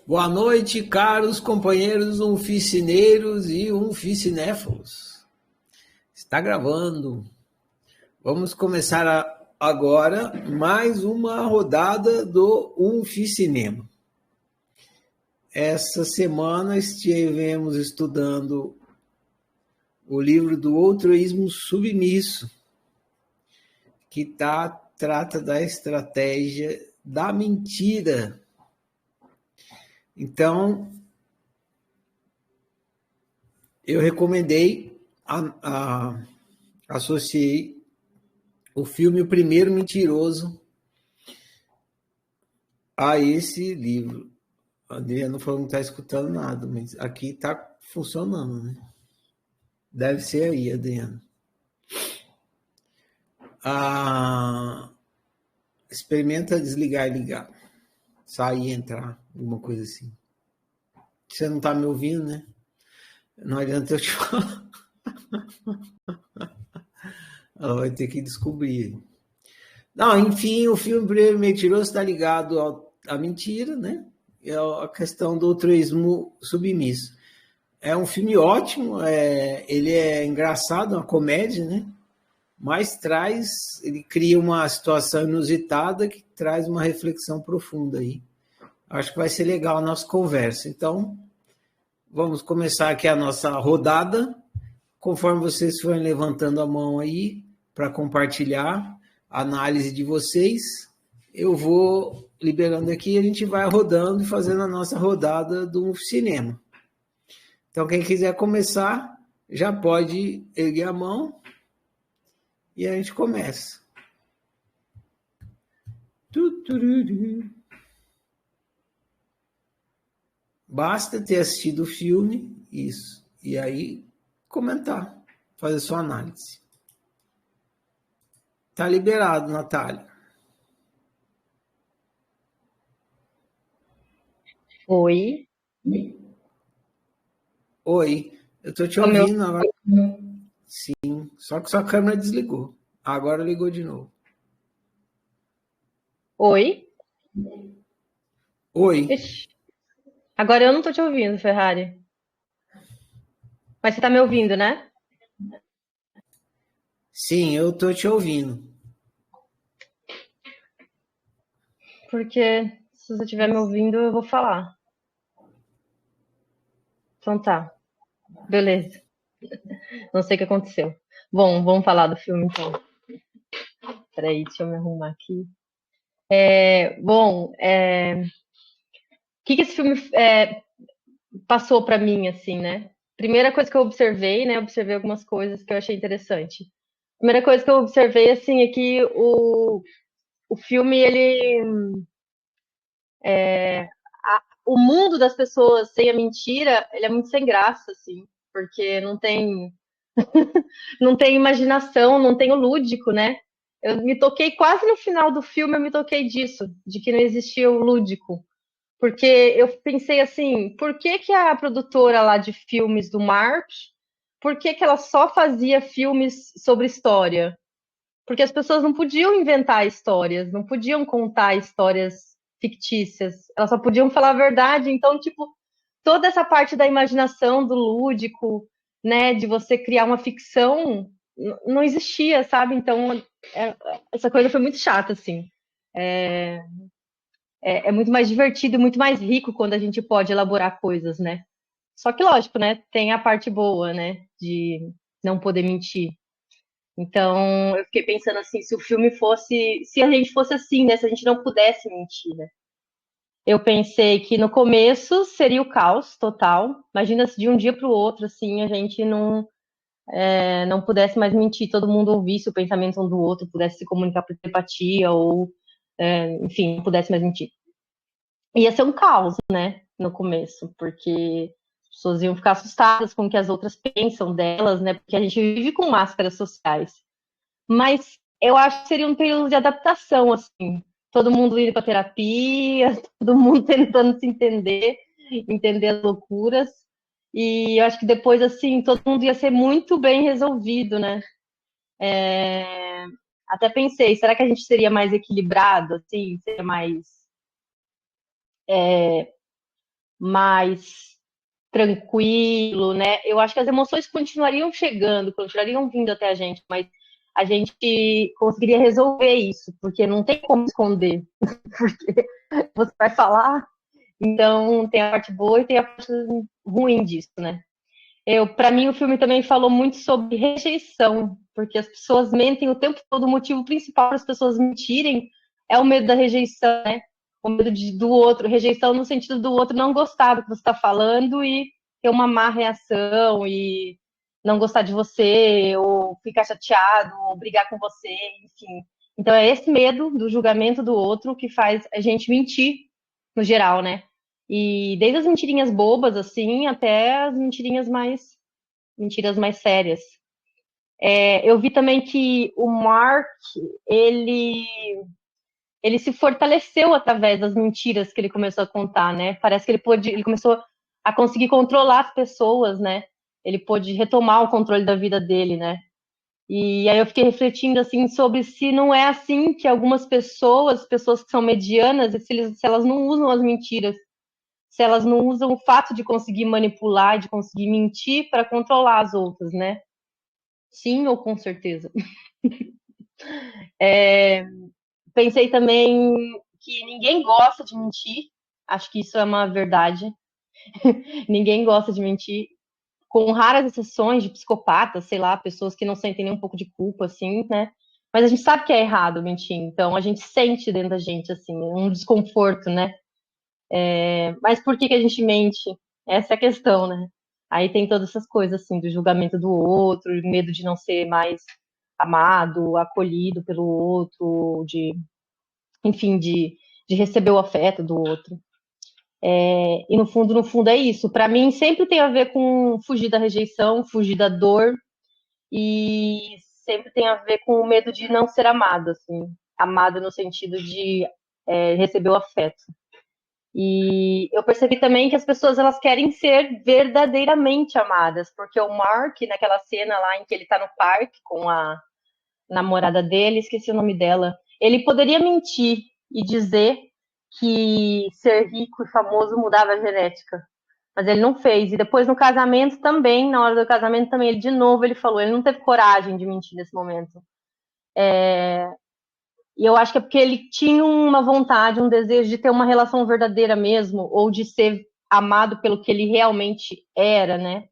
Boa noite, caros companheiros unficineiros e unficinéfilos. Está gravando. Vamos começar agora mais uma rodada do Unficinema. Essa semana estivemos estudando o livro do Altruísmo Submisso, que trata da estratégia da mentira. Então, eu recomendei, associei o filme O Primeiro Mentiroso a esse livro. A Adriana falou que não está escutando nada, mas aqui está funcionando, né? Deve ser aí, Adriana. Experimenta desligar e ligar. Sair e entrar, alguma coisa assim. Você não está me ouvindo, né? Não adianta eu te falar. Ela vai ter que descobrir. Não, enfim, o filme Primeiro Mentiroso está ligado à mentira, né? É a questão do altruísmo submisso. É um filme ótimo, ele é engraçado, uma comédia, né? Mas ele cria uma situação inusitada que traz uma reflexão profunda aí. Acho que vai ser legal a nossa conversa. Então, vamos começar aqui a nossa rodada. Conforme vocês forem levantando a mão aí para compartilhar a análise de vocês, eu vou liberando aqui e a gente vai rodando e fazendo a nossa rodada do cinema. Então, quem quiser começar, já pode erguer a mão e a gente começa. Basta ter assistido o filme, isso, e aí comentar, fazer sua análise. Tá liberado, Natália. Oi. Oi, eu tô te ouvindo agora. Sim, só que sua câmera desligou. Agora ligou de novo. Oi. Oi. Ixi. Agora eu não tô te ouvindo, Ferrari. Mas você tá me ouvindo, né? Sim, eu tô te ouvindo. Porque se você estiver me ouvindo, eu vou falar. Então tá. Beleza. Não sei o que aconteceu. Bom, vamos falar do filme então. Peraí, deixa eu me arrumar aqui. O que esse filme passou pra mim, assim, né? Primeira coisa que eu observei, né? Observei algumas coisas que eu achei interessante. Primeira coisa que eu observei, assim, é que o filme, o mundo das pessoas sem a mentira, ele é muito sem graça, assim, porque não tem imaginação, não tem o lúdico, né? Eu me toquei quase no final do filme, eu me toquei disso, de que não existia o lúdico. Porque eu pensei assim, por que que a produtora lá de filmes do Mark, por que que ela só fazia filmes sobre história? Porque as pessoas não podiam inventar histórias, não podiam contar histórias fictícias, elas só podiam falar a verdade. Então, tipo, toda essa parte da imaginação, do lúdico, né, de você criar uma ficção, não existia, sabe? Então, é, essa coisa foi muito chata, assim. É muito mais divertido, muito mais rico quando a gente pode elaborar coisas, né? Só que, lógico, né, tem a parte boa, né, de não poder mentir. Então, eu fiquei pensando assim, se o filme fosse, se a gente fosse assim, né, se a gente não pudesse mentir, né? Eu pensei que no começo seria o caos total. Imagina se de um dia para o outro, assim, a gente não pudesse mais mentir, todo mundo ouvisse o pensamento um do outro, pudesse se comunicar por telepatia ou, enfim, não pudesse mais mentir. Ia ser um caos, né, no começo, porque as pessoas iam ficar assustadas com o que as outras pensam delas, né, porque a gente vive com máscaras sociais. Mas eu acho que seria um período de adaptação, assim. Todo mundo indo para terapia, todo mundo tentando se entender as loucuras. E eu acho que depois, assim, todo mundo ia ser muito bem resolvido, né? Até pensei, será que a gente seria mais equilibrado, assim? Seria mais mais tranquilo, né? Eu acho que as emoções continuariam chegando, continuariam vindo até a gente, mas a gente conseguiria resolver isso, porque não tem como esconder, porque você vai falar, então tem a parte boa e tem a parte ruim disso, né? Para mim, o filme também falou muito sobre rejeição, porque as pessoas mentem o tempo todo. O motivo principal para as pessoas mentirem é o medo da rejeição, né? O medo do outro, rejeição no sentido do outro não gostar do que você está falando e ter uma má reação e não gostar de você, ou ficar chateado, ou brigar com você, enfim. Então é esse medo do julgamento do outro que faz a gente mentir, no geral, né? E desde as mentirinhas bobas, assim, até as mentiras mais sérias. Eu vi também que o Mark, ele, ele se fortaleceu através das mentiras que ele começou a contar, né? Parece que ele começou a conseguir controlar as pessoas, né? Ele pôde retomar o controle da vida dele, né? E aí eu fiquei refletindo assim sobre se não é assim que algumas pessoas que são medianas, se elas não usam as mentiras, se elas não usam o fato de conseguir manipular, de conseguir mentir para controlar as outras, né? Sim ou com certeza. Pensei também que ninguém gosta de mentir. Acho que isso é uma verdade. Ninguém gosta de mentir. Com raras exceções de psicopatas, sei lá, pessoas que não sentem nem um pouco de culpa, assim, né? Mas a gente sabe que é errado mentir, então a gente sente dentro da gente, assim, um desconforto, né? Mas por que a gente mente? Essa é a questão, né? Aí tem todas essas coisas, assim, do julgamento do outro, medo de não ser mais amado, acolhido pelo outro, enfim, de receber o afeto do outro. E no fundo é isso. Para mim, sempre tem a ver com fugir da rejeição, fugir da dor, e sempre tem a ver com o medo de não ser amado, assim. Amado no sentido de receber o afeto. E eu percebi também que as pessoas elas querem ser verdadeiramente amadas, porque o Mark, naquela cena lá em que ele tá no parque com a namorada dele, esqueci o nome dela, ele poderia mentir e dizer que ser rico e famoso mudava a genética, mas ele não fez. E depois no casamento também, na hora do casamento também, ele de novo ele falou, ele não teve coragem de mentir nesse momento. E eu acho que é porque ele tinha uma vontade, um desejo de ter uma relação verdadeira mesmo, ou de ser amado pelo que ele realmente era, né?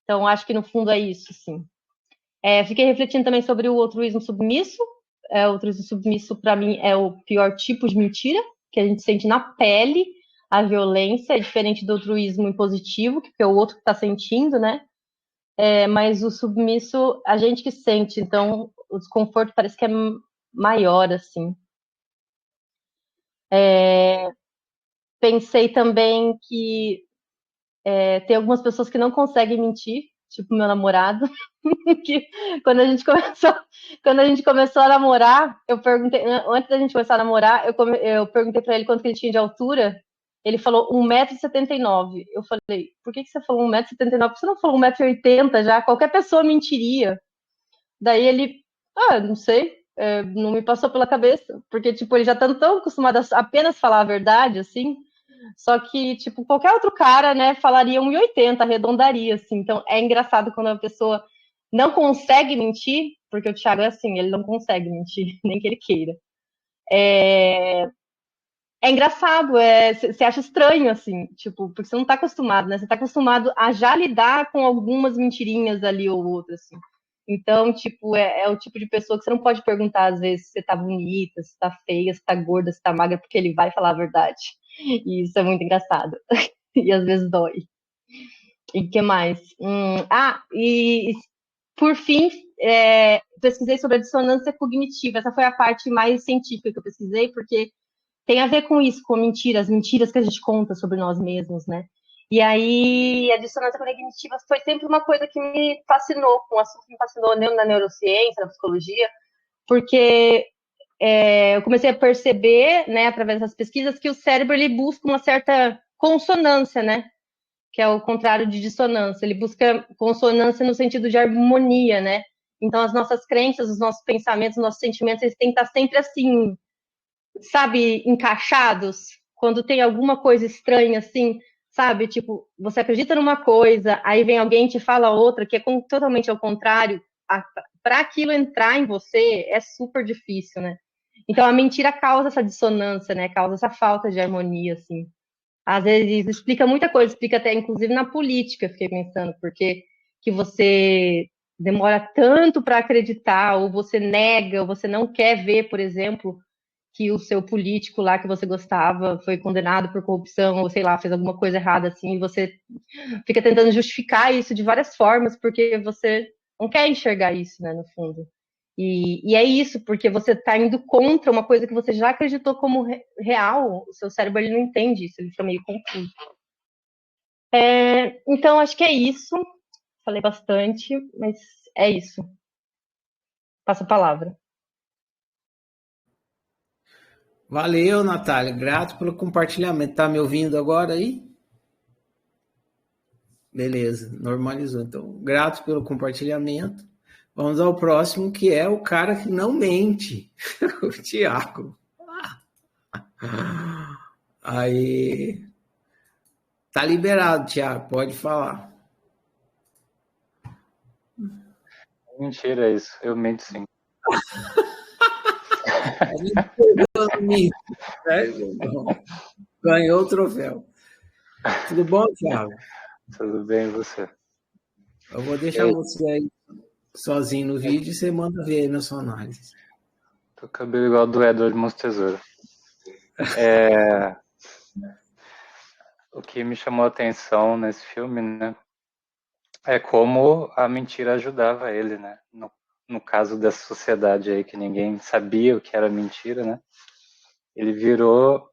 Então, acho que no fundo é isso, sim. Fiquei refletindo também sobre o altruísmo submisso. O altruísmo submisso, para mim, é o pior tipo de mentira, que a gente sente na pele. A violência é diferente do altruísmo impositivo, que é o outro que está sentindo, né? Mas o submisso, a gente que sente, então o desconforto parece que é maior, assim. Pensei também que tem algumas pessoas que não conseguem mentir, tipo meu namorado, que quando a gente começou a namorar, eu perguntei, antes da gente começar a namorar, eu perguntei para ele quanto que ele tinha de altura, ele falou 1,79 m. Eu falei, por que você falou 1,79 m? Por que você não falou 1,80 m já? Qualquer pessoa mentiria. Daí ele, não sei, não me passou pela cabeça, porque, tipo, ele já tá tão acostumado a apenas falar a verdade, assim, só que, tipo, qualquer outro cara, né, falaria 1,80 m, arredondaria, assim. Então, é engraçado quando a pessoa não consegue mentir, porque o Thiago é assim, ele não consegue mentir, nem que ele queira. É engraçado, você acha estranho, assim, tipo, porque você não tá acostumado, né? Você tá acostumado a já lidar com algumas mentirinhas ali ou outra, assim. Então, tipo, é o tipo de pessoa que você não pode perguntar, às vezes, se você tá bonita, se tá feia, se tá gorda, se tá magra, porque ele vai falar a verdade. E isso é muito engraçado. E às vezes dói. E o que mais? E por fim, pesquisei sobre a dissonância cognitiva. Essa foi a parte mais científica que eu pesquisei, porque tem a ver com isso, com mentiras, mentiras que a gente conta sobre nós mesmos, né? E aí, a dissonância cognitiva foi sempre uma coisa que me fascinou, um assunto que me fascinou na neurociência, na psicologia, porque eu comecei a perceber, né, através das pesquisas, que o cérebro ele busca uma certa consonância, né? Que é o contrário de dissonância. Ele busca consonância no sentido de harmonia, né? Então, as nossas crenças, os nossos pensamentos, os nossos sentimentos, eles têm que estar sempre assim, sabe, encaixados. Quando tem alguma coisa estranha, assim, sabe? Tipo, você acredita numa coisa, aí vem alguém e te fala outra, que é totalmente ao contrário. Para aquilo entrar em você é super difícil, né? Então a mentira causa essa dissonância, né? Causa essa falta de harmonia, assim. Às vezes explica muita coisa, explica até inclusive na política, fiquei pensando, porque que você demora tanto para acreditar, ou você nega, ou você não quer ver, por exemplo, que o seu político lá que você gostava foi condenado por corrupção, ou sei lá, fez alguma coisa errada assim, e você fica tentando justificar isso de várias formas, porque você não quer enxergar isso, né, no fundo. E é isso, porque você está indo contra uma coisa que você já acreditou como real, o seu cérebro ele não entende isso, ele fica meio confuso. Então, acho que é isso. Falei bastante, mas é isso. Passa a palavra. Valeu, Natália. Grato pelo compartilhamento. Tá me ouvindo agora aí? Beleza, normalizou. Então, grato pelo compartilhamento. Vamos ao próximo, que é o cara que não mente, o Tiago. Aí, tá liberado, Tiago, pode falar. Mentira isso, eu mento sim. A gente pegou no mito, né? Ganhou o troféu. Tudo bom, Tiago? Tudo bem, e você? Eu vou deixar você aí sozinho no vídeo e você manda ver aí na sua análise. Tô com o cabelo igual do Edward Mãos Tesoura. O que me chamou a atenção nesse filme, né, é como a mentira ajudava ele, né? No caso dessa sociedade aí que ninguém sabia o que era mentira, né? Ele virou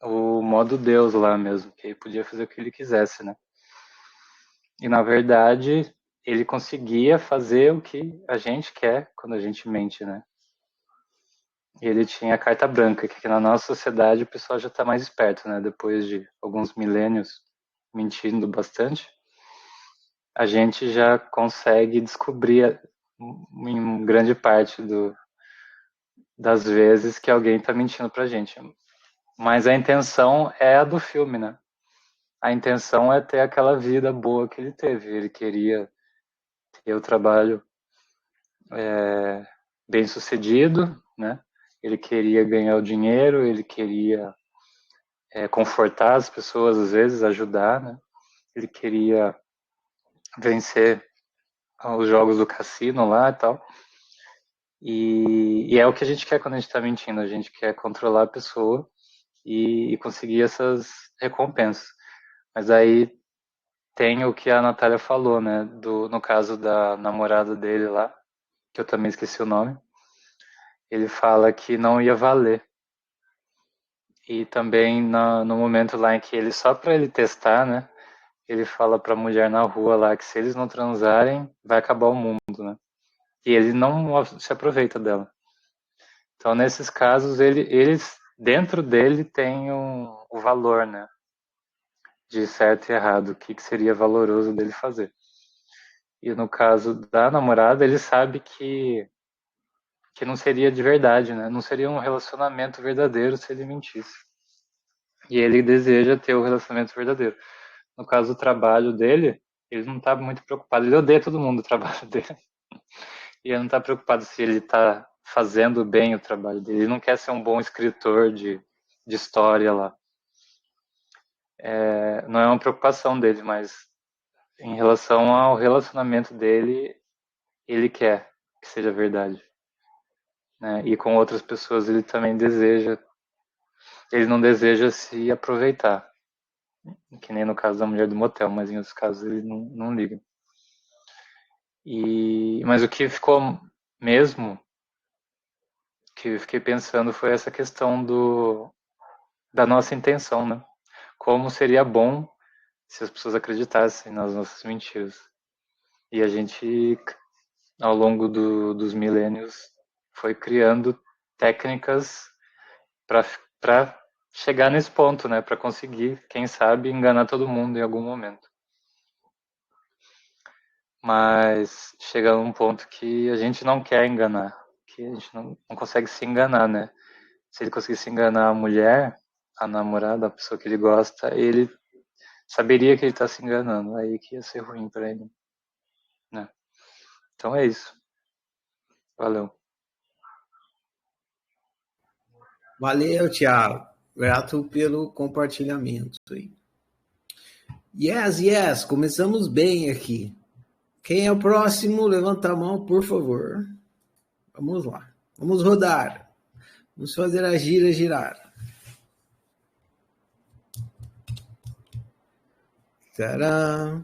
o modo Deus lá mesmo, que ele podia fazer o que ele quisesse, né? E na verdade, ele conseguia fazer o que a gente quer quando a gente mente, né? E ele tinha a carta branca, que aqui na nossa sociedade o pessoal já está mais esperto, né? Depois de alguns milênios mentindo bastante, a gente já consegue descobrir em grande parte das vezes que alguém está mentindo pra gente. Mas a intenção é a do filme, né? A intenção é ter aquela vida boa que ele teve. Ele queria ter o trabalho bem sucedido, né? Ele queria ganhar o dinheiro, ele queria confortar as pessoas, às vezes, ajudar, né? Ele queria vencer os jogos do cassino lá e tal. E é o que a gente quer quando a gente está mentindo. A gente quer controlar a pessoa e conseguir essas recompensas. Mas aí tem o que a Natália falou, né? No caso da namorada dele lá, que eu também esqueci o nome. Ele fala que não ia valer. E também no momento lá em que ele, só para ele testar, né? Ele fala pra mulher na rua lá que se eles não transarem, vai acabar o mundo, né? E ele não se aproveita dela. Então, nesses casos, eles dentro dele tem o valor, né? De certo e errado, o que seria valoroso dele fazer. E no caso da namorada, ele sabe que não seria de verdade, né? Não seria um relacionamento verdadeiro se ele mentisse. E ele deseja ter o relacionamento verdadeiro. No caso do trabalho dele, ele não está muito preocupado. Ele odeia todo mundo do trabalho dele. E ele não está preocupado se ele está fazendo bem o trabalho dele. Ele não quer ser um bom escritor de história lá. Não é uma preocupação dele, mas em relação ao relacionamento dele, ele quer que seja verdade. Né? E com outras pessoas ele também deseja. Ele não deseja se aproveitar. Que nem no caso da mulher do motel, mas em outros casos ele não liga. Mas o que ficou mesmo, que eu fiquei pensando, foi essa questão da nossa intenção, né? Como seria bom se as pessoas acreditassem nas nossas mentiras. E a gente, ao longo dos milênios, foi criando técnicas para chegar nesse ponto, né? Para conseguir, quem sabe, enganar todo mundo em algum momento. Mas chega num ponto que a gente não quer enganar, que a gente não consegue se enganar, né? Se ele conseguisse enganar a mulher, a namorada, a pessoa que ele gosta, ele saberia que ele está se enganando, aí que ia ser ruim para ele, né? Então é isso. Valeu. Valeu, Thiago. Grato pelo compartilhamento aí. Yes, começamos bem aqui. Quem é o próximo? Levanta a mão, por favor. Vamos lá. Vamos rodar. Vamos fazer a gira girar. Tcharam.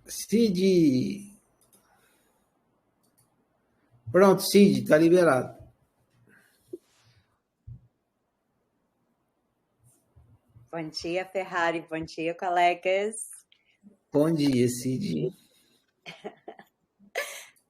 Cid. Pronto, Cid, tá liberado. Bom dia, Ferrari. Bom dia, colegas. Bom dia, Cid.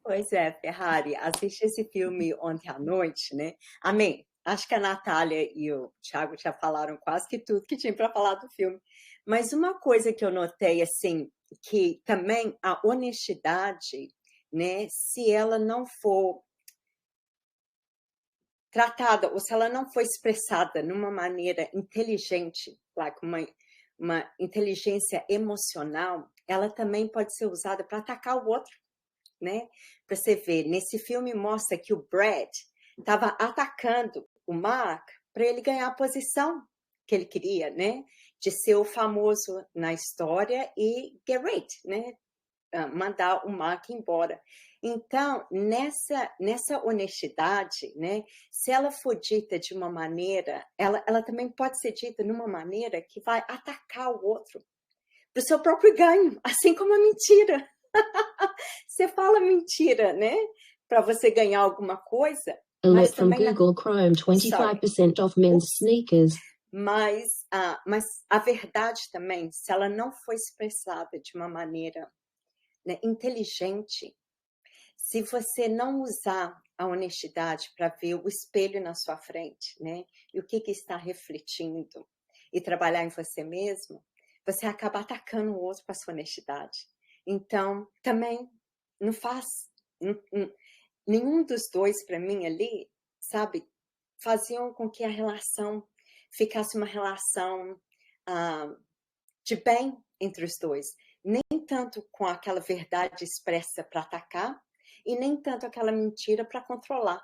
Pois é, Ferrari, assisti esse filme ontem à noite, né? Amém. Acho que a Natália e o Thiago já falaram quase que tudo que tinha para falar do filme. Mas uma coisa que eu notei, assim, que também a honestidade, né? Se ela não for tratada, ou se ela não for expressada numa maneira inteligente, like uma inteligência emocional, ela também pode ser usada para atacar o outro, né? Para você ver, nesse filme mostra que o Brad estava atacando o Mark para ele ganhar a posição que ele queria, né? De ser o famoso na história e get right, né? Mandar o Mark embora. Então, nessa honestidade, né? Se ela for dita de uma maneira, ela também pode ser dita numa maneira que vai atacar o outro para o seu próprio ganho, assim como a mentira. Você fala mentira, né? Para você ganhar alguma coisa. Alert from Google Chrome, 25% off men's sneakers. Mas a verdade também, se ela não for expressada de uma maneira, né, inteligente, se você não usar a honestidade para ver o espelho na sua frente, né, e o que está refletindo, e trabalhar em você mesmo, você acaba atacando o outro com a sua honestidade. Então, também não faz... Nenhum dos dois, para mim, ali, sabe, faziam com que a relação ficasse uma relação de bem entre os dois. Nem tanto com aquela verdade expressa para atacar e nem tanto aquela mentira para controlar.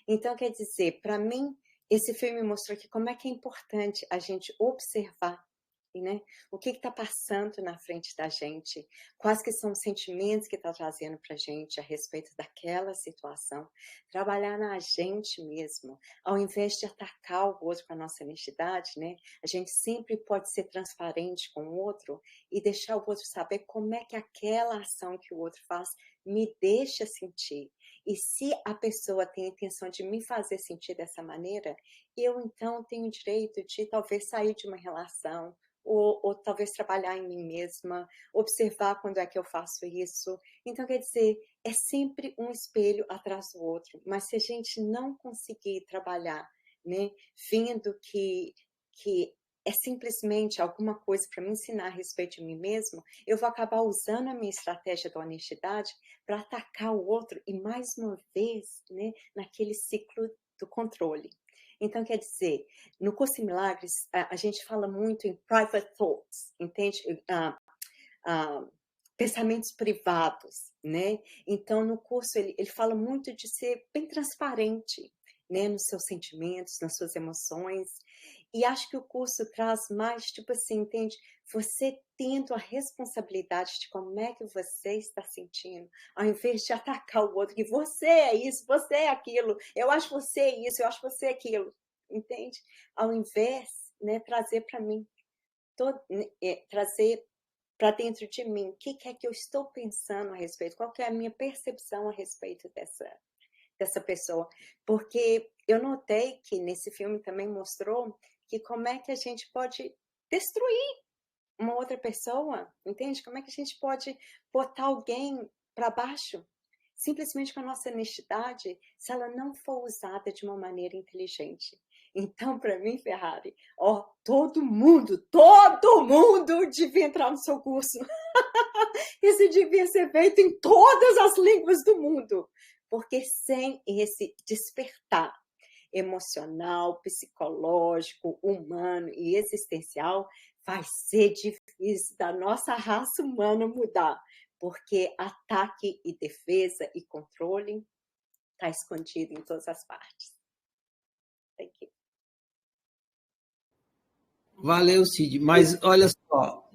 Então, quer dizer, para mim, esse filme mostrou que como é que é importante a gente observar, né? O que está passando na frente da gente, quais que são os sentimentos que está trazendo para a gente a respeito daquela situação, trabalhar na gente mesmo, ao invés de atacar o outro com a nossa honestidade, né? A gente sempre pode ser transparente com o outro e deixar o outro saber como é que aquela ação que o outro faz me deixa sentir. E se a pessoa tem a intenção de me fazer sentir dessa maneira, eu então tenho o direito de talvez sair de uma relação, ou talvez trabalhar em mim mesma, observar quando é que eu faço isso. Então, quer dizer, é sempre um espelho atrás do outro. Mas se a gente não conseguir trabalhar, né, vendo que é simplesmente alguma coisa para me ensinar a respeito de mim mesmo, eu vou acabar usando a minha estratégia da honestidade para atacar o outro e, mais uma vez, né, naquele ciclo do controle. Então, quer dizer, no Curso em Milagres, a gente fala muito em private thoughts, entende? Pensamentos privados, né? Então, no curso, ele fala muito de ser bem transparente, né? Nos seus sentimentos, nas suas emoções. E acho que o curso traz mais, tipo assim, entende? Você tendo a responsabilidade de como é que você está sentindo, ao invés de atacar o outro, que você é isso, você é aquilo, eu acho você isso, eu acho você aquilo, entende? Ao invés, né, trazer para mim, trazer para dentro de mim, o que é que eu estou pensando a respeito, qual que é a minha percepção a respeito dessa pessoa. Porque eu notei que nesse filme também mostrou que como é que a gente pode destruir uma outra pessoa, entende? Como é que a gente pode botar alguém para baixo, simplesmente com a nossa honestidade, se ela não for usada de uma maneira inteligente. Então, para mim, Ferrari, todo mundo devia entrar no seu curso. Isso devia ser feito em todas as línguas do mundo. Porque sem esse despertar, emocional, psicológico, humano e existencial, vai ser difícil da nossa raça humana mudar, porque ataque e defesa e controle está escondido em todas as partes. Thank you. Valeu, Cid. Mas olha só,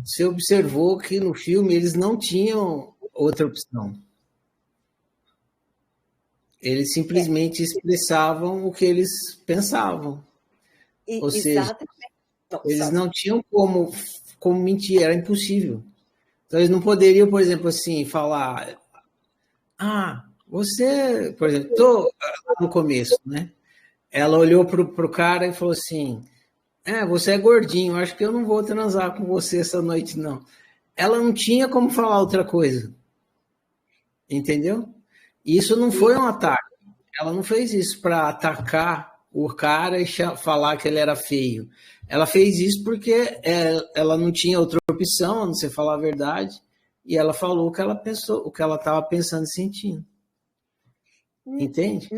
você observou que no filme eles não tinham outra opção. Eles simplesmente expressavam o que eles pensavam. Ou seja, eles não tinham como mentir, era impossível. Então, eles não poderiam, por exemplo, assim, falar... você... Por exemplo, no começo, né? Ela olhou para o cara e falou assim... você é gordinho, acho que eu não vou transar com você essa noite, não. Ela não tinha como falar outra coisa. Entendeu? Isso não foi um ataque. Ela não fez isso para atacar o cara e falar que ele era feio. Ela fez isso porque ela não tinha outra opção, a não ser falar a verdade, e ela falou o que ela pensou, o que ela estava pensando e sentindo. Entende?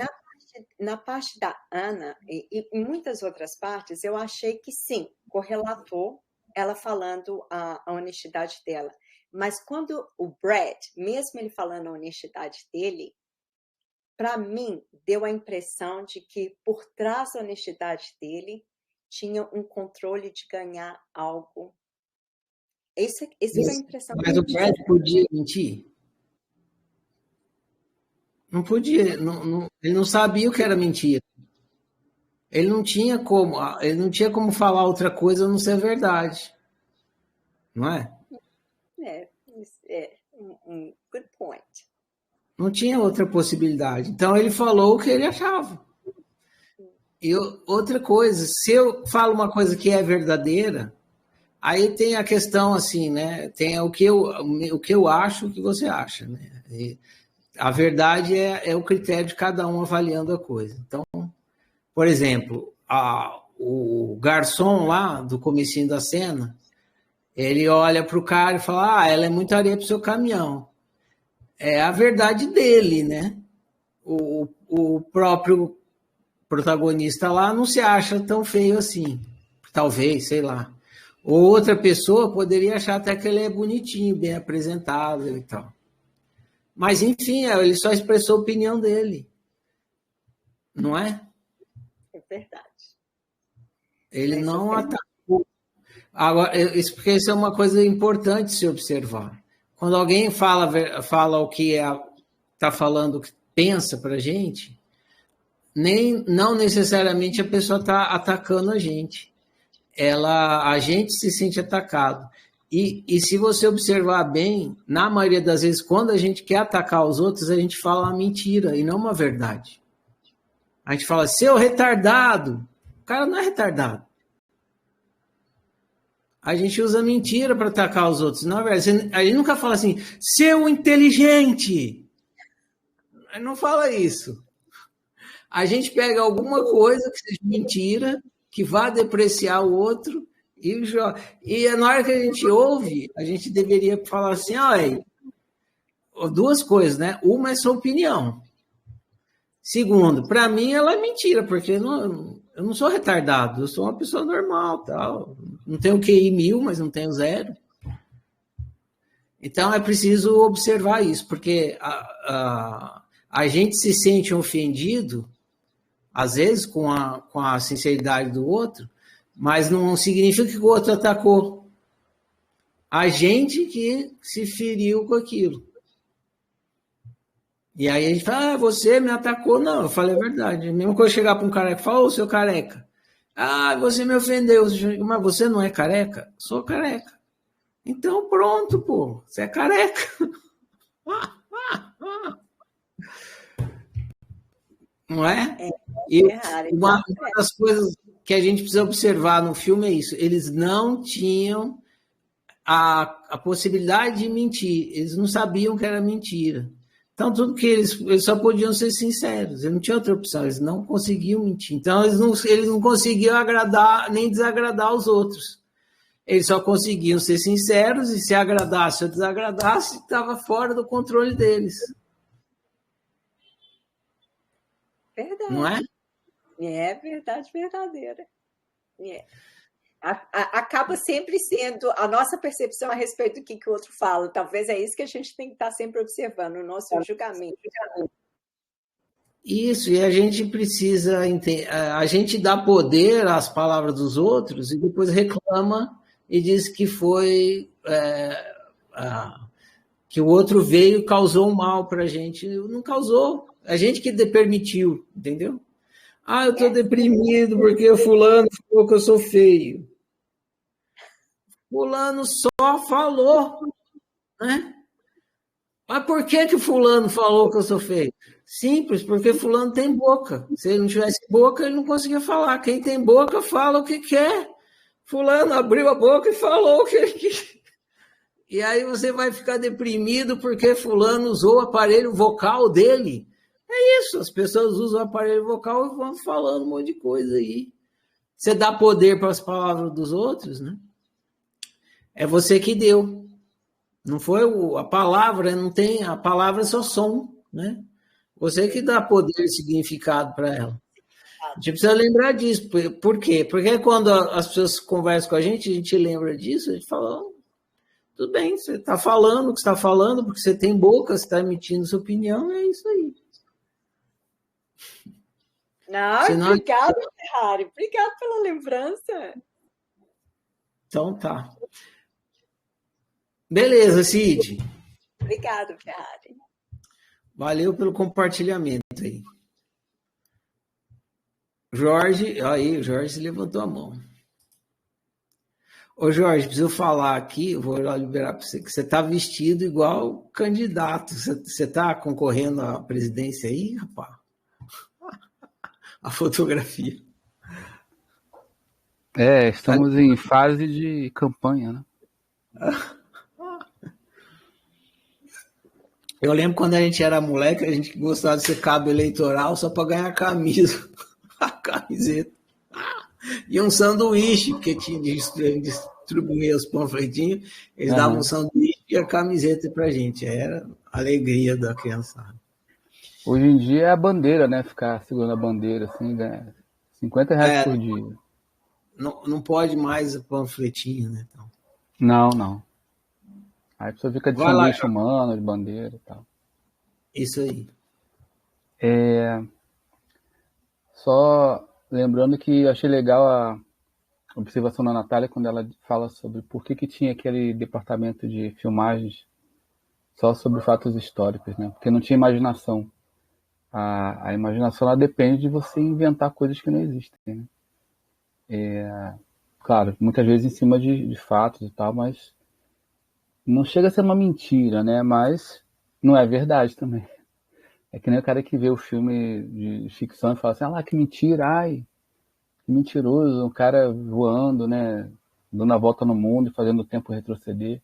Na parte da Ana e em muitas outras partes, eu achei que sim, correlatou ela falando a honestidade dela. Mas quando o Brad, mesmo ele falando a honestidade dele, para mim, deu a impressão de que por trás da honestidade dele, tinha um controle de ganhar algo. Essa foi a impressão. Mas o Brad podia mentir? Não podia, ele não sabia o que era mentira. Ele não tinha como falar outra coisa a não ser verdade. Não é? Um good point. Não tinha outra possibilidade. Então ele falou o que ele achava. E outra coisa, se eu falo uma coisa que é verdadeira, aí tem a questão assim, né? Tem o que eu acho, o que você acha, né? E a verdade é o critério de cada um avaliando a coisa. Então, por exemplo, o garçom lá do comecinho da cena, ele olha para o cara e fala: ela é muita areia para o seu caminhão. É a verdade dele, né? O próprio protagonista lá não se acha tão feio assim. Talvez, sei lá. Ou outra pessoa poderia achar até que ele é bonitinho, bem apresentável e tal. Mas, enfim, ele só expressou a opinião dele. Não é? É verdade. Ele não atacou. Agora, porque isso é uma coisa importante se observar. Quando alguém fala o que está falando, o que pensa para a gente, não necessariamente a pessoa está atacando a gente. A gente se sente atacado. E se você observar bem, na maioria das vezes, quando a gente quer atacar os outros, a gente fala uma mentira e não uma verdade. A gente fala, seu retardado. O cara não é retardado. A gente usa mentira para atacar os outros. Na verdade, a gente nunca fala assim, seu inteligente. A gente não fala isso. A gente pega alguma coisa que seja mentira, que vá depreciar o outro, e na hora que a gente ouve, a gente deveria falar assim, olha, duas coisas, né? Uma é sua opinião. Segundo, para mim ela é mentira, porque eu não sou retardado, eu sou uma pessoa normal, tal. Não tenho QI 1000, mas não tenho 0. Então é preciso observar isso, porque a gente se sente ofendido, às vezes, com a sinceridade do outro, mas não significa que o outro atacou. A gente que se feriu com aquilo. E aí a gente fala, você me atacou. Não, eu falei a verdade. Mesmo quando eu chegar para um careca e falar, ô, seu careca, você me ofendeu. Mas você não é careca? Sou careca. Então pronto, pô, você é careca. Não é? E uma das coisas que a gente precisa observar no filme é isso. Eles não tinham a possibilidade de mentir. Eles não sabiam que era mentira. Então, tudo que eles só podiam ser sinceros. Eles não tinham outra opção. Eles não conseguiam mentir. Então, eles não conseguiam agradar nem desagradar os outros. Eles só conseguiam ser sinceros e se agradasse ou desagradasse, estava fora do controle deles. Verdade. Não é? É verdade verdadeira. É. Acaba sempre sendo a nossa percepção a respeito do que o outro fala. Talvez é isso que a gente tem que estar sempre observando, o nosso julgamento. Isso, e a gente precisa entender, a gente dá poder às palavras dos outros e depois reclama e diz que foi que o outro veio e causou um mal para a gente. Não causou, a gente que permitiu, entendeu? Eu estou deprimido porque o fulano falou que eu sou feio. Fulano só falou, né? Mas por que o fulano falou que eu sou feio? Simples, porque fulano tem boca. Se ele não tivesse boca, ele não conseguia falar. Quem tem boca, fala o que quer. Fulano abriu a boca e falou o que ele quer. E aí você vai ficar deprimido porque fulano usou o aparelho vocal dele. É isso, as pessoas usam o aparelho vocal e vão falando um monte de coisa aí. Você dá poder para as palavras dos outros, né? É você que deu. Não foi a palavra, não tem, a palavra é só som, né? Você que dá poder e significado para ela. A gente precisa lembrar disso. Por quê? Porque quando as pessoas conversam com a gente lembra disso, a gente fala, tudo bem, você está falando o que você está falando, porque você tem boca, você está emitindo sua opinião, é isso aí. Não, senão... Obrigada, Ferrari. Obrigada pela lembrança. Então tá. Beleza, Cid. Obrigado, Ferrari. Valeu pelo compartilhamento aí. Jorge, aí, o Jorge levantou a mão. Ô, Jorge, preciso falar aqui, eu vou liberar para você, que você está vestido igual candidato. Você está concorrendo à presidência aí, rapaz? A fotografia. Estamos em fase de campanha, né? Eu lembro quando a gente era moleque, a gente gostava de ser cabo eleitoral só para ganhar a camisa, a camiseta. E um sanduíche, porque tinha de distribuir os panfletinhos, eles davam um sanduíche e a camiseta pra gente. Era a alegria da criançada. Hoje em dia é a bandeira, né? Ficar segurando a bandeira, assim, né? R$50 por dia. Não pode mais o panfletinho, né? Então. Não. Aí a pessoa fica de sanduíche humano, de bandeira e tal. Isso aí. Só lembrando que eu achei legal a observação da Natália quando ela fala sobre por que tinha aquele departamento de filmagens só sobre fatos históricos, né? Porque não tinha imaginação. A imaginação, ela depende de você inventar coisas que não existem, né? Claro, muitas vezes em cima de fatos e tal, mas não chega a ser uma mentira, né? Mas não é verdade também. É que nem o cara que vê o filme de ficção e fala assim, que mentira, que mentiroso, um cara voando, né? Dando a volta no mundo e fazendo o tempo retroceder.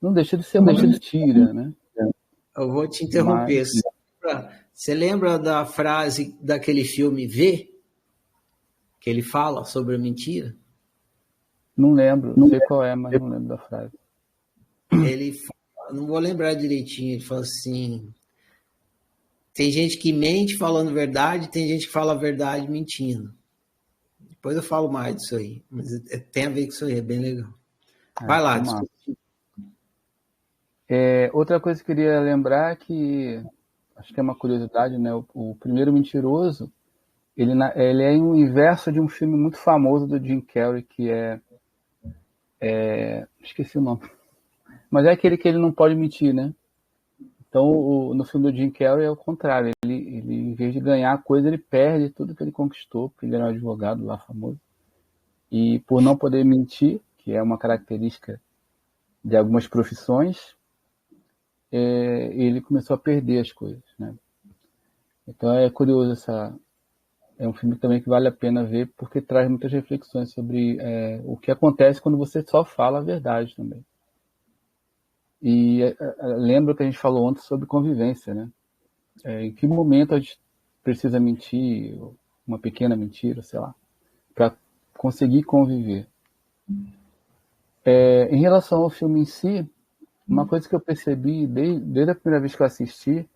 Não deixa de ser uma mentira, né? Eu vou te interromper. Você lembra da frase daquele filme V? Que ele fala sobre a mentira? Não lembro, não sei qual é, mas não lembro da frase. Ele fala, não vou lembrar direitinho, ele fala assim, tem gente que mente falando verdade, tem gente que fala a verdade mentindo. Depois eu falo mais disso aí, mas tem a ver com isso aí, é bem legal. Vai lá, desculpa. Outra coisa que eu queria lembrar que, acho que é uma curiosidade, né? O Primeiro Mentiroso, ele é o inverso de um filme muito famoso do Jim Carrey, que esqueci o nome. Mas é aquele que ele não pode mentir, né? Então, no filme do Jim Carrey é o contrário. Ele, em vez de ganhar a coisa, ele perde tudo que ele conquistou, porque ele era um advogado lá famoso. E por não poder mentir, que é uma característica de algumas profissões, ele começou a perder as coisas, né? Então é curioso é um filme também que vale a pena ver, porque traz muitas reflexões sobre o que acontece quando você só fala a verdade também. E lembra que a gente falou ontem sobre convivência, né? Em que momento a gente precisa mentir, uma pequena mentira, sei lá, para conseguir conviver. Em relação ao filme em si, uma coisa que eu percebi desde a primeira vez que eu assisti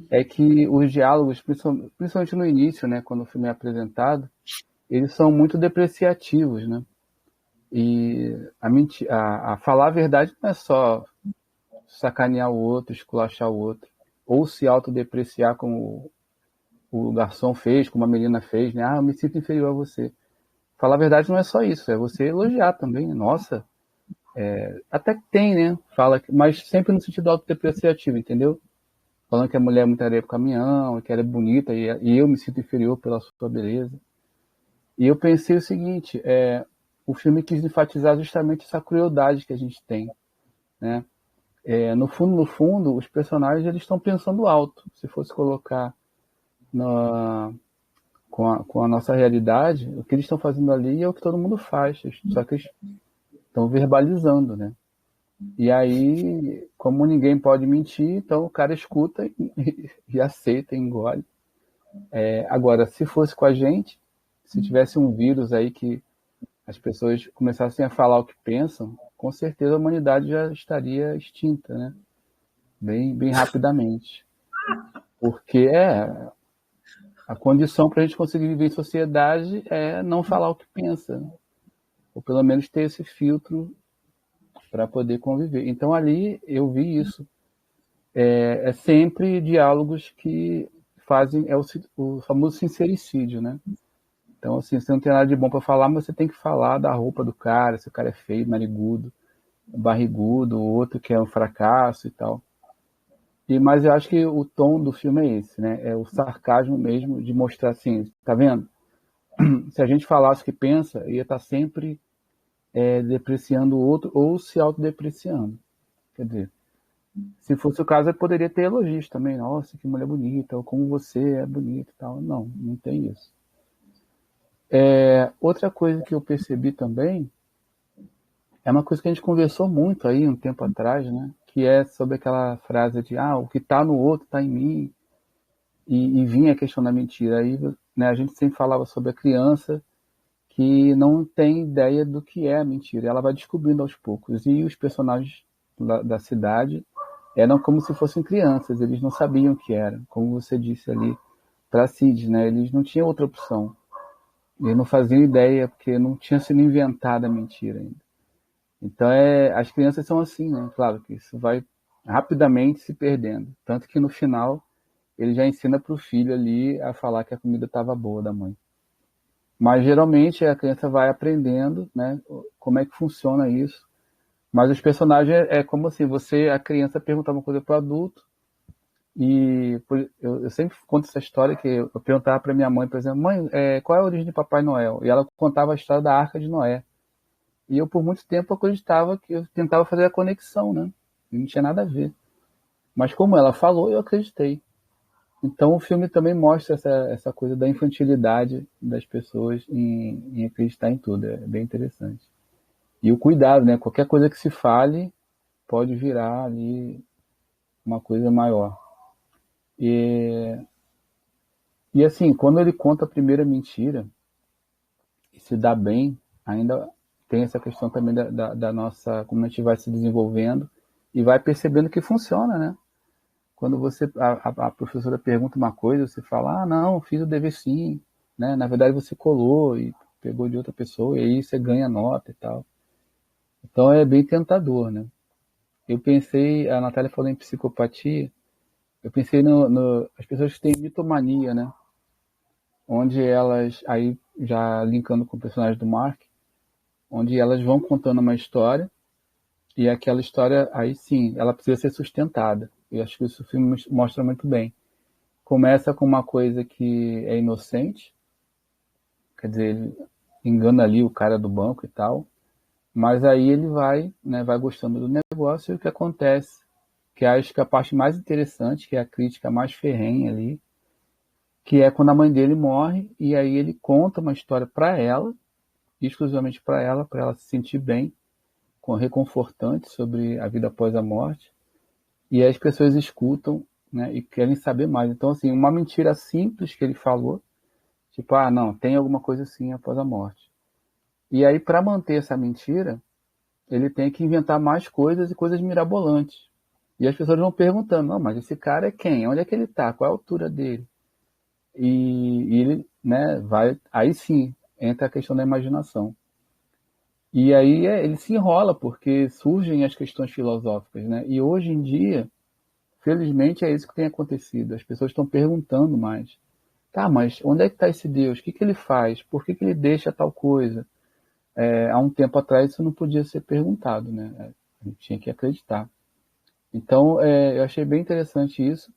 é que os diálogos, principalmente no início, né, quando o filme é apresentado, eles são muito depreciativos, né? E a falar a verdade não é só sacanear o outro, esculachar o outro, ou se autodepreciar como o garçom fez, como a menina fez, né? Ah, eu me sinto inferior a você. Falar a verdade não é só isso, é você elogiar também. Nossa, até que tem, né? Mas sempre no sentido autodepreciativo, entendeu? Falando que a mulher é muito areia pro caminhão, que ela é bonita e eu me sinto inferior pela sua beleza. E eu pensei o seguinte, o filme quis enfatizar justamente essa crueldade que a gente tem, né? No fundo, os personagens eles estão pensando alto. Se fosse colocar com a nossa realidade, o que eles estão fazendo ali é o que todo mundo faz, só que eles estão verbalizando, né? E aí, como ninguém pode mentir, então o cara escuta e aceita, engole. Agora, se fosse com a gente, se tivesse um vírus aí que as pessoas começassem a falar o que pensam, com certeza a humanidade já estaria extinta, né? Bem, bem rapidamente. Porque a condição para a gente conseguir viver em sociedade é não falar o que pensa, né? Ou pelo menos ter esse filtro para poder conviver. Então ali eu vi isso. É sempre diálogos que fazem, o famoso sincericídio, né? Então, assim, você não tem nada de bom para falar, mas você tem que falar da roupa do cara, se o cara é feio, narigudo, barrigudo, o outro que é um fracasso e tal. Mas eu acho que o tom do filme é esse, né? É o sarcasmo mesmo de mostrar assim, tá vendo? Se a gente falasse o que pensa, ia estar sempre depreciando o outro ou se autodepreciando. Quer dizer, se fosse o caso, eu poderia ter elogios também. Nossa, que mulher bonita, ou como você é bonita e tal. Não, não tem isso. Outra coisa que eu percebi também é uma coisa que a gente conversou muito aí um tempo atrás, né? Que é sobre aquela frase de o que está no outro está em mim, e vinha a questão da mentira. Aí, né, a gente sempre falava sobre a criança que não tem ideia do que é a mentira. Ela vai descobrindo aos poucos. E os personagens da cidade eram como se fossem crianças, eles não sabiam o que era. Como você disse ali para Cid, né? Eles não tinham outra opção. Eles não faziam ideia, porque não tinha sido inventada a mentira ainda. Então, as crianças são assim, né? Claro que isso vai rapidamente se perdendo. Tanto que no final, ele já ensina para o filho ali a falar que a comida estava boa da mãe. Mas, geralmente, a criança vai aprendendo, né? Como é que funciona isso. Mas os personagens é como assim, a criança pergunta uma coisa para o adulto, e eu sempre conto essa história que eu perguntava para minha mãe, por exemplo, mãe, qual é a origem de Papai Noel? E ela contava a história da Arca de Noé. E eu, por muito tempo, acreditava que eu tentava fazer a conexão, né? E não tinha nada a ver. Mas como ela falou, eu acreditei. Então o filme também mostra essa coisa da infantilidade das pessoas em acreditar em tudo. É bem interessante. E o cuidado, né? Qualquer coisa que se fale pode virar ali uma coisa maior. E assim, quando ele conta a primeira mentira e se dá bem, ainda tem essa questão também da nossa, como a gente vai se desenvolvendo e vai percebendo que funciona, né? Quando a professora pergunta uma coisa, você fala, não, fiz o dever sim, né? Na verdade você colou e pegou de outra pessoa e aí você ganha nota e tal. Então é bem tentador, né? Eu pensei, a Natália falou em psicopatia, eu pensei as pessoas que têm mitomania, né? Onde elas, aí já linkando com o personagem do Mark, onde elas vão contando uma história e aquela história, aí sim, ela precisa ser sustentada. Eu acho que isso o filme mostra muito bem. Começa com uma coisa que é inocente, quer dizer, ele engana ali o cara do banco e tal, mas aí ele vai, né, vai gostando do negócio e o que acontece, que acho que a parte mais interessante, que é a crítica mais ferrenha ali, que é quando a mãe dele morre e aí ele conta uma história para ela, exclusivamente para ela se sentir bem, reconfortante sobre a vida após a morte, e as pessoas escutam, né, e querem saber mais. Então, assim, uma mentira simples que ele falou, tipo, não, tem alguma coisa assim após a morte. E aí, para manter essa mentira, ele tem que inventar mais coisas e coisas mirabolantes. E as pessoas vão perguntando, não, mas esse cara é quem? Onde é que ele está? Qual é a altura dele? E ele, né, aí sim, entra a questão da imaginação. E aí ele se enrola, porque surgem as questões filosóficas, né? E hoje em dia, felizmente, é isso que tem acontecido. As pessoas estão perguntando mais. Tá, mas onde é que está esse Deus? O que que ele faz? Por que que ele deixa tal coisa? Há um tempo atrás isso não podia ser perguntado, né? A gente tinha que acreditar. Então, eu achei bem interessante isso.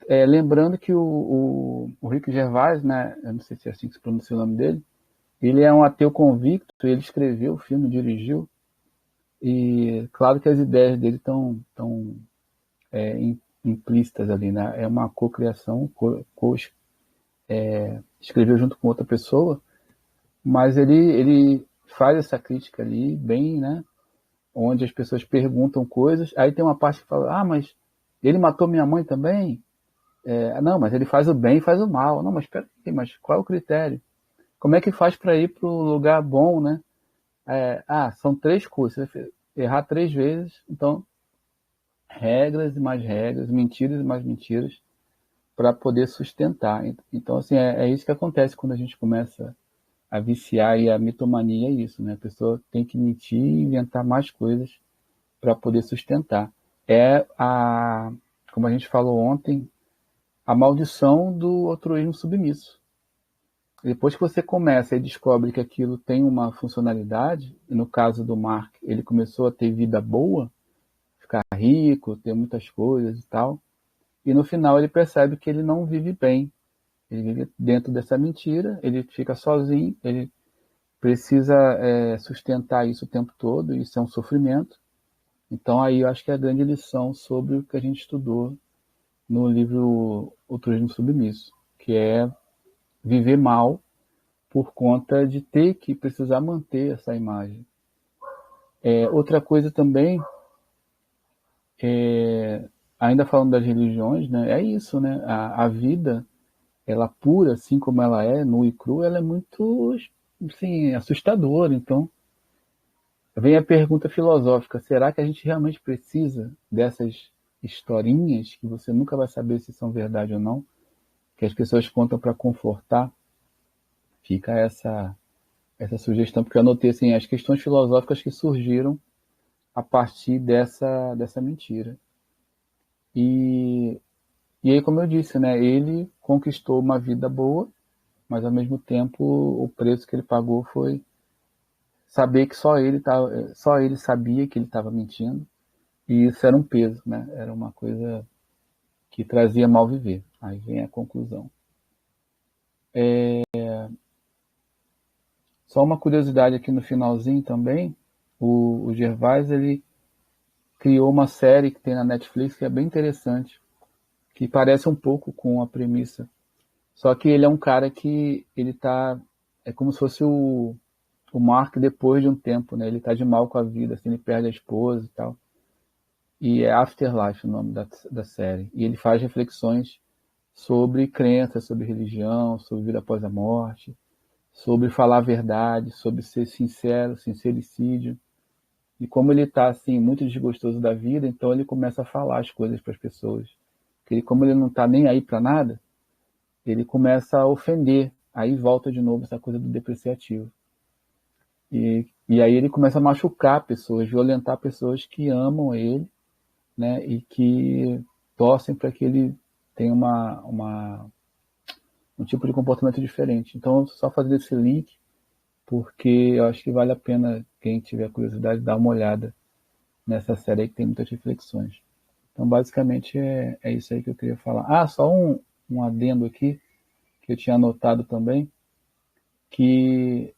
Lembrando que o Rick Gervais, né? Eu não sei se é assim que se pronuncia o nome dele, ele é um ateu convicto, ele escreveu o filme, dirigiu, e claro que as ideias dele estão implícitas ali, né? É uma cocriação, escreveu junto com outra pessoa, mas ele faz essa crítica ali bem, né? Onde as pessoas perguntam coisas, aí tem uma parte que fala, mas ele matou minha mãe também? Não, mas ele faz o bem e faz o mal. Não, mas espera aí, mas qual é o critério? Como é que faz para ir para o lugar bom, né? São 3 coisas. Você vai errar 3 vezes, então regras e mais regras, mentiras e mais mentiras, para poder sustentar. Então, assim, é isso que acontece quando a gente começa a viciar, e a mitomania é isso, né? A pessoa tem que mentir e inventar mais coisas para poder sustentar. Como a gente falou ontem, a maldição do altruísmo submisso. Depois que você começa e descobre que aquilo tem uma funcionalidade, e no caso do Mark, ele começou a ter vida boa, ficar rico, ter muitas coisas e tal, e no final ele percebe que ele não vive bem. Ele vive dentro dessa mentira, ele fica sozinho, ele precisa sustentar isso o tempo todo, isso é um sofrimento. Então aí eu acho que é a grande lição sobre o que a gente estudou no livro O Turismo Submisso, que é viver mal por conta de ter que precisar manter essa imagem. Outra coisa também, ainda falando das religiões, né, é isso, né? A vida, ela pura, assim como ela é, nua e crua, ela é muito, assim, assustadora. Então, vem a pergunta filosófica, será que a gente realmente precisa dessas historinhas que você nunca vai saber se são verdade ou não, que as pessoas contam para confortar? Fica essa sugestão, porque eu anotei assim, as questões filosóficas que surgiram a partir dessa mentira. E aí, como eu disse, né, ele conquistou uma vida boa, mas ao mesmo tempo o preço que ele pagou foi saber que só ele sabia que ele estava mentindo, e isso era um peso, né? Era uma coisa que trazia mal viver. Aí vem a conclusão. Só uma curiosidade aqui no finalzinho também, o Gervais, ele criou uma série que tem na Netflix que é bem interessante, que parece um pouco com a premissa. Só que ele é um cara que ele tá... É como se fosse o Mark depois de um tempo, né? Ele tá de mal com a vida, assim, ele perde a esposa e tal. E é Afterlife o nome da série. E ele faz reflexões sobre crença, sobre religião, sobre vida após a morte, sobre falar a verdade, sobre ser sincero, sincericídio. E como ele está assim, muito desgostoso da vida, então ele começa a falar as coisas para as pessoas. Porque como ele não está nem aí para nada, ele começa a ofender. Aí volta de novo essa coisa do depreciativo. E aí ele começa a machucar pessoas, violentar pessoas que amam ele, né, e que torcem para que ele tenha um tipo de comportamento diferente. Então, só fazer esse link, porque eu acho que vale a pena, quem tiver curiosidade, dar uma olhada nessa série aí que tem muitas reflexões. Então, basicamente, é isso aí que eu queria falar. Só um adendo aqui, que eu tinha anotado também, que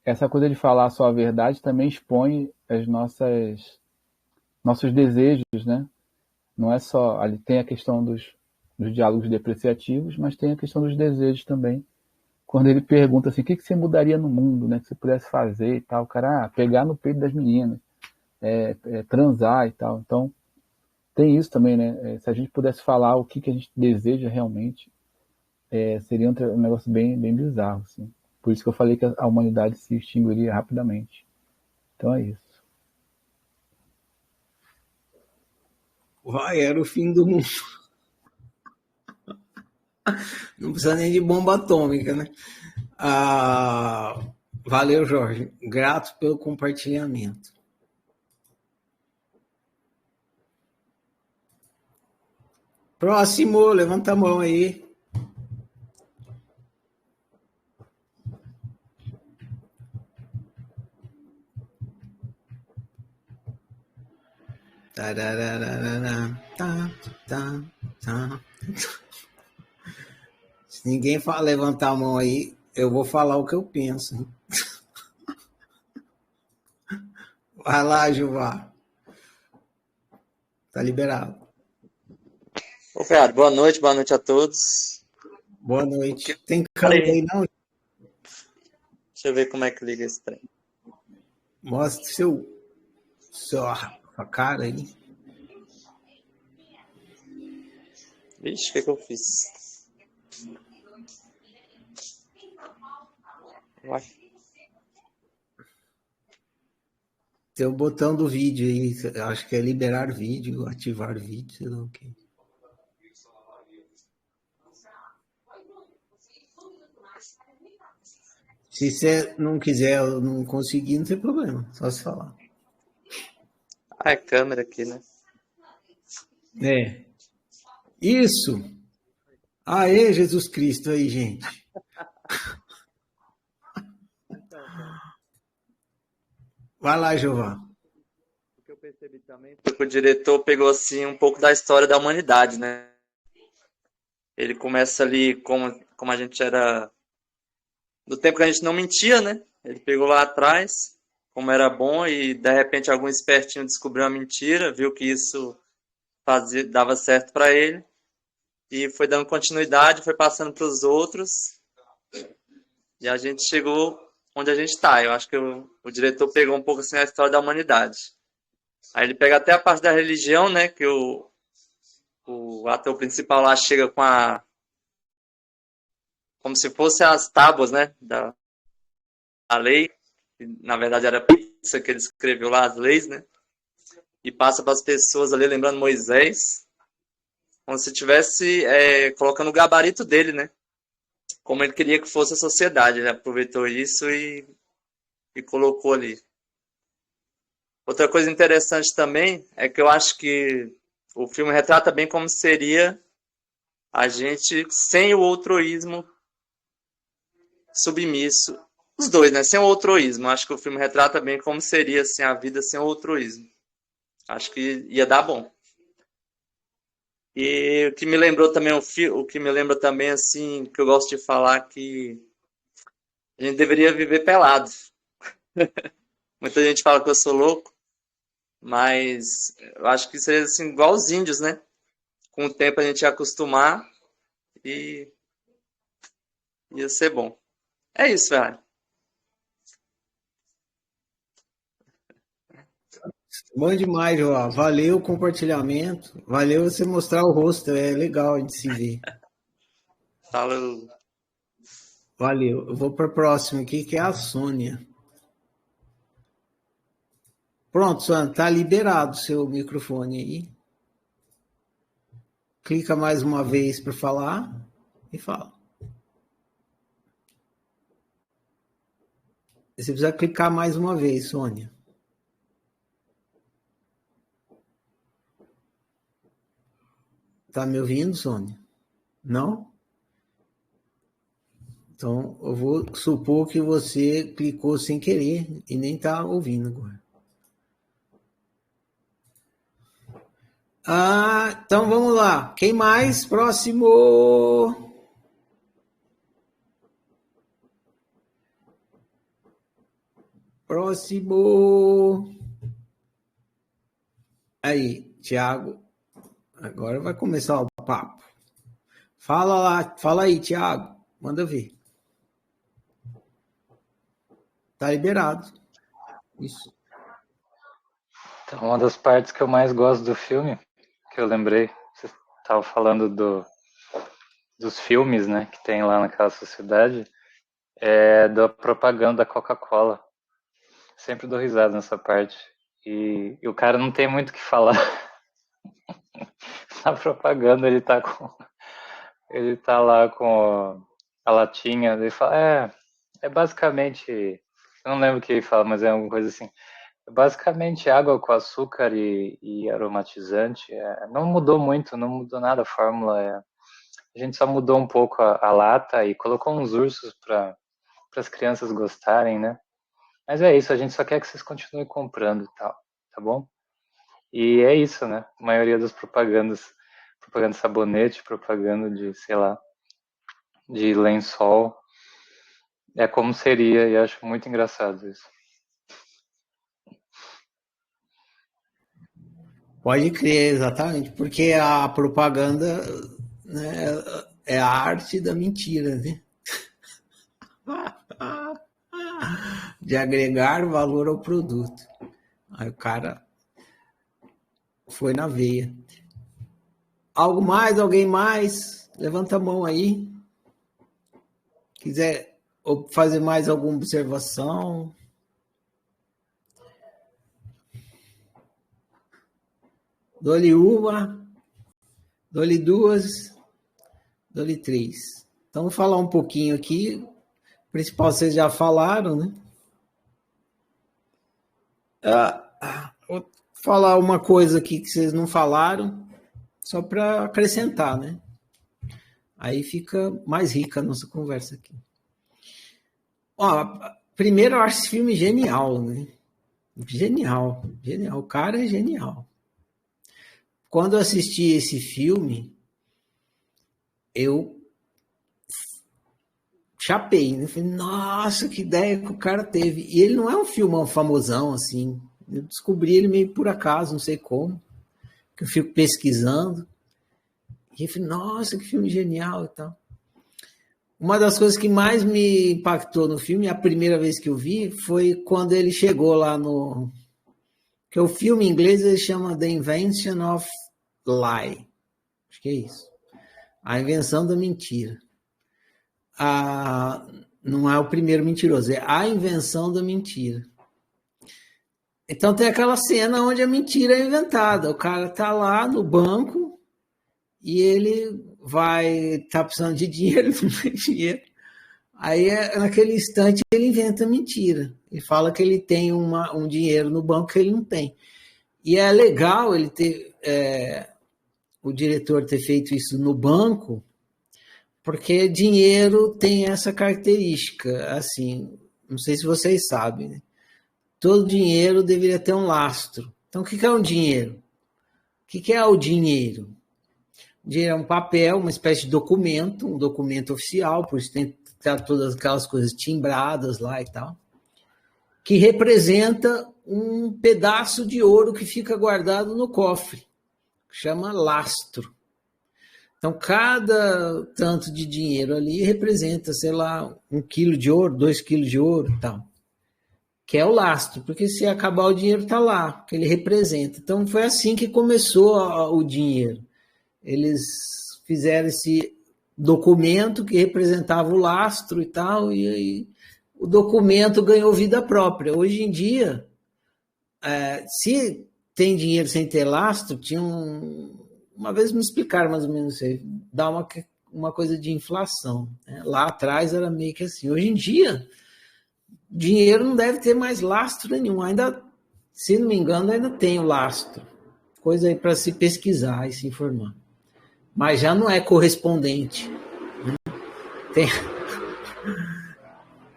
essa coisa de falar só a verdade também expõe nossos desejos, né? Não é só... Ali tem a questão dos diálogos depreciativos, mas tem a questão dos desejos também. Quando ele pergunta assim, o que você mudaria no mundo, né? Que você pudesse fazer e tal. O cara, pegar no peito das meninas, transar e tal. Então, tem isso também, né? Se a gente pudesse falar o que a gente deseja realmente, seria um negócio bem, bem bizarro, assim. Por isso que eu falei que a humanidade se extinguiria rapidamente. Então é isso. Vai, era o fim do mundo. Não precisa nem de bomba atômica, né? Valeu, Jorge. Grato pelo compartilhamento. Próximo, levanta a mão aí. Se ninguém levantar a mão aí, eu vou falar o que eu penso. Vai lá, Gilvar. Tá liberado. Ô, Ferrari, boa noite a todos. Boa noite. Tem câmera aí, não? Deixa eu ver como é que liga esse trem. Mostra sua cara aí. Vixe, o que eu fiz? Vai. Tem o botão do vídeo aí, acho que é liberar vídeo, ativar vídeo, sei lá o quê. Se você não quiser, não conseguir, não tem problema, só se falar. É câmera aqui, né? É. Isso! Aê, Jesus Cristo aí, gente. Vai lá, Jeová. O que eu percebi também foi que o diretor pegou assim um pouco da história da humanidade, né? Ele começa ali como a gente era do tempo que a gente não mentia, né? Ele pegou lá atrás como era bom e de repente algum espertinho descobriu a mentira, viu que isso dava certo para ele e foi dando continuidade, foi passando para os outros e a gente chegou onde a gente está. Eu acho que o diretor pegou um pouco assim a história da humanidade. Aí ele pega até a parte da religião, né? Que o ator principal lá chega com como se fossem as tábuas, né? Da lei. Na verdade era pizza que ele escreveu lá, as leis, né? E passa para as pessoas ali, lembrando Moisés, como se estivesse colocando o gabarito dele, né? Como ele queria que fosse a sociedade. Ele aproveitou isso e colocou ali. Outra coisa interessante também é que eu acho que o filme retrata bem como seria a gente sem o outroísmo submisso. Os dois, né? Sem o outroísmo. Acho que o filme retrata bem como seria assim, a vida sem o outroísmo. Acho que ia dar bom. E o que me lembrou também o que me lembra também assim, que eu gosto de falar que a gente deveria viver pelado. Muita gente fala que eu sou louco, mas eu acho que seria assim, igual os índios, né? Com o tempo a gente ia acostumar e ia ser bom. É isso, velho. Bom demais, João. Valeu o compartilhamento. Valeu você mostrar o rosto. É legal a gente se ver. Falou. Valeu. Eu vou para a próxima aqui, que é a Sônia. Pronto, Sônia. Tá liberado o seu microfone aí. Clica mais uma vez para falar e fala. Você precisa clicar mais uma vez, Sônia. Tá me ouvindo, Sônia? Não? Então, eu vou supor que você clicou sem querer e nem tá ouvindo agora. Então vamos lá. Quem mais? Próximo. Próximo. Aí, Thiago. Agora vai começar o papo. Fala lá, fala aí, Thiago. Manda ver. Tá liberado. Isso. Então, uma das partes que eu mais gosto do filme, que eu lembrei, você estava falando dos filmes, né, que tem lá naquela sociedade, é da propaganda da Coca-Cola. Sempre dou risada nessa parte. E o cara não tem muito o que falar. Na propaganda ele tá lá com a latinha, ele fala, é basicamente, eu não lembro o que ele fala, mas é alguma coisa assim, é basicamente água com açúcar e aromatizante, não mudou muito, não mudou nada a fórmula, a gente só mudou um pouco a lata e colocou uns ursos para as crianças gostarem, né? Mas é isso, a gente só quer que vocês continuem comprando e tal, tá bom? E é isso, né? A maioria das propagandas, propaganda de sabonete, propaganda de, sei lá, de lençol, é como seria, e acho muito engraçado isso. Pode crer, exatamente, porque a propaganda, né, é a arte da mentira, né? De agregar valor ao produto. Aí o cara foi na veia. Algo mais? Alguém mais? Levanta a mão aí. Quiser fazer mais alguma observação? Dou-lhe uma, dou-lhe duas, dou-lhe três. Então, vou falar um pouquinho aqui. O principal vocês já falaram, né? Vou falar uma coisa aqui que vocês não falaram, só para acrescentar, né? Aí fica mais rica a nossa conversa aqui. Ó, primeiro, eu acho esse filme genial, né? Genial, genial. O cara é genial. Quando eu assisti esse filme, eu chapei, né? Falei, nossa, que ideia que o cara teve. E ele não é um filmão famosão, assim. Eu descobri ele meio por acaso, não sei como, que eu fico pesquisando. E eu falei, nossa, que filme genial e tal. Uma das coisas que mais me impactou no filme, a primeira vez que eu vi, foi quando ele chegou lá no... Que o filme em inglês ele chama The Invention of Lie. Acho que é isso. A invenção da mentira. Não é o primeiro mentiroso, é a invenção da mentira. Então tem aquela cena onde a mentira é inventada. O cara tá lá no banco e ele tá precisando de dinheiro, não tem dinheiro. Aí, naquele instante, ele inventa mentira. Ele fala que ele tem um dinheiro no banco que ele não tem. E é legal ele o diretor ter feito isso no banco, porque dinheiro tem essa característica, assim, não sei se vocês sabem, né? Todo dinheiro deveria ter um lastro. Então, o que é um dinheiro? O que é o dinheiro? O dinheiro é um papel, uma espécie de documento, um documento oficial, por isso tem todas aquelas coisas timbradas lá e tal, que representa um pedaço de ouro que fica guardado no cofre, que chama lastro. Então, cada tanto de dinheiro ali representa, sei lá, 1 quilo de ouro, 2 quilos de ouro e tal, que é o lastro, porque se acabar o dinheiro está lá, que ele representa. Então, foi assim que começou o dinheiro. Eles fizeram esse documento que representava o lastro e tal, e aí o documento ganhou vida própria. Hoje em dia, se tem dinheiro sem ter lastro, uma vez me explicaram mais ou menos isso aí, dá uma coisa de inflação, né? Lá atrás era meio que assim. Hoje em dia, dinheiro não deve ter mais lastro nenhum. Ainda, se não me engano, ainda tem o lastro. Coisa aí para se pesquisar e se informar. Mas já não é correspondente. Né?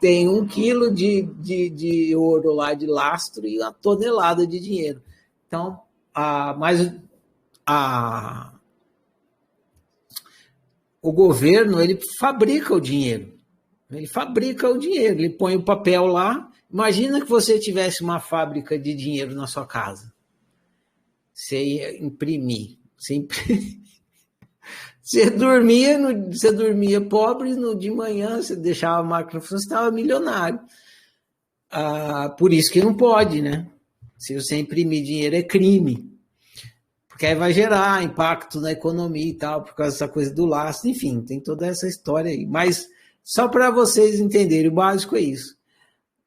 Tem 1 quilo de ouro lá de lastro e 1 tonelada de dinheiro. Então, o governo, ele fabrica o dinheiro. Ele fabrica o dinheiro, ele põe o papel lá. Imagina que você tivesse uma fábrica de dinheiro na sua casa. Você ia imprimir. Você dormia pobre, de manhã você deixava a máquina funcionar, você estava milionário. Por isso que não pode, né? Se você imprimir dinheiro é crime. Porque aí vai gerar impacto na economia e tal, por causa dessa coisa do lastro. Enfim, tem toda essa história aí. Mas só para vocês entenderem, o básico é isso.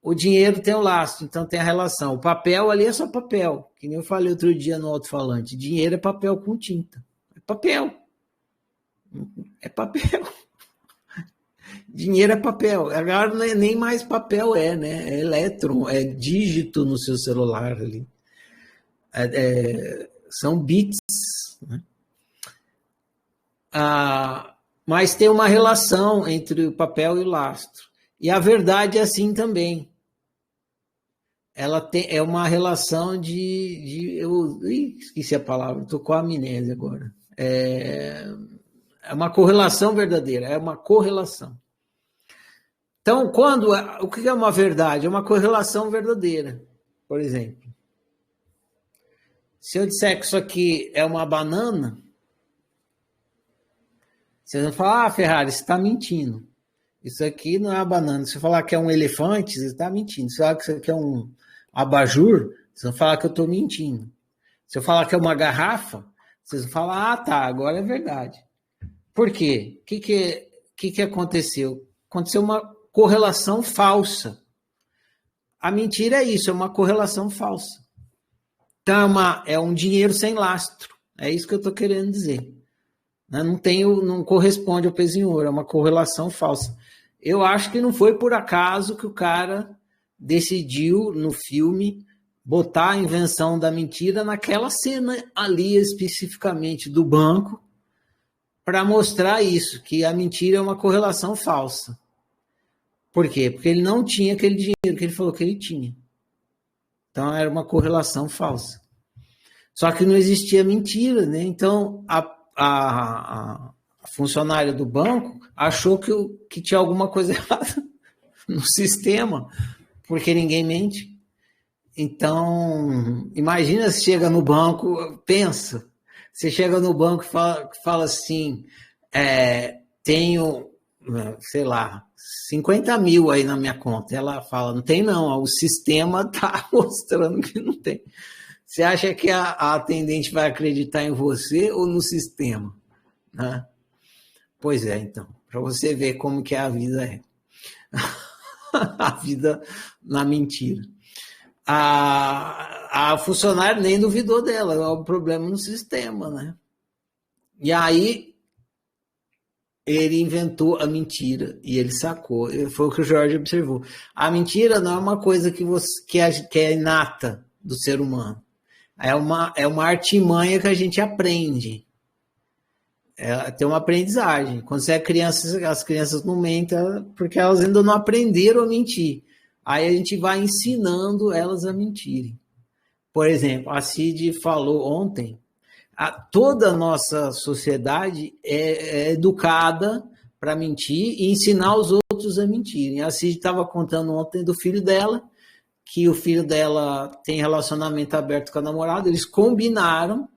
o dinheiro tem o lastro, então tem a relação. O papel ali é só papel, que nem eu falei outro dia no alto-falante. Dinheiro é papel com tinta. É papel. É papel. Dinheiro é papel. Agora não é, nem mais papel né? É elétron, é dígito no seu celular ali. São bits. Né? Mas tem uma relação entre o papel e o lastro. E a verdade é assim também. Ela é uma relação esqueci a palavra, estou com a amnésia agora. É uma correlação verdadeira, é uma correlação. Então, o que é uma verdade? É uma correlação verdadeira. Por exemplo, se eu disser que isso aqui é uma banana, você vai falar, Ferrari, você está mentindo. Isso aqui não é uma banana. Se eu falar que é um elefante, você está mentindo. Se eu falar que isso aqui é um abajur, vocês vão falar que eu estou mentindo. Se eu falar que é uma garrafa, vocês vão falar, tá, agora é verdade. Por quê? O que aconteceu? Aconteceu uma correlação falsa. A mentira é isso, é uma correlação falsa. Então, é um dinheiro sem lastro. É isso que eu estou querendo dizer. Não corresponde ao peso em ouro, é uma correlação falsa. Eu acho que não foi por acaso que o cara decidiu, no filme, botar a invenção da mentira naquela cena ali, especificamente, do banco, para mostrar isso, que a mentira é uma correlação falsa. Por quê? Porque ele não tinha aquele dinheiro que ele falou que ele tinha. Então, era uma correlação falsa. Só que não existia mentira, né? Então, a funcionária do banco achou que tinha alguma coisa errada no sistema, porque ninguém mente. Então, imagina se chega no banco, pensa, você chega no banco e fala assim, tenho, sei lá, 50 mil aí na minha conta. Ela fala, não tem não, o sistema está mostrando que não tem. Você acha que a atendente vai acreditar em você ou no sistema? Né? Pois é, então, para você ver como que a vida é. A vida na mentira. A funcionária nem duvidou dela, é o problema no sistema, né? E aí ele inventou a mentira e ele sacou. Foi o que o Jorge observou. A mentira não é uma coisa que é inata do ser humano. É uma artimanha que a gente aprende. Tem uma aprendizagem. Quando você é criança, as crianças não mentem porque elas ainda não aprenderam a mentir. Aí a gente vai ensinando elas a mentirem. Por exemplo, a Cid falou ontem, toda a nossa sociedade é educada para mentir e ensinar os outros a mentirem. A Cid estava contando ontem do filho dela, que o filho dela tem relacionamento aberto com a namorada, eles combinaram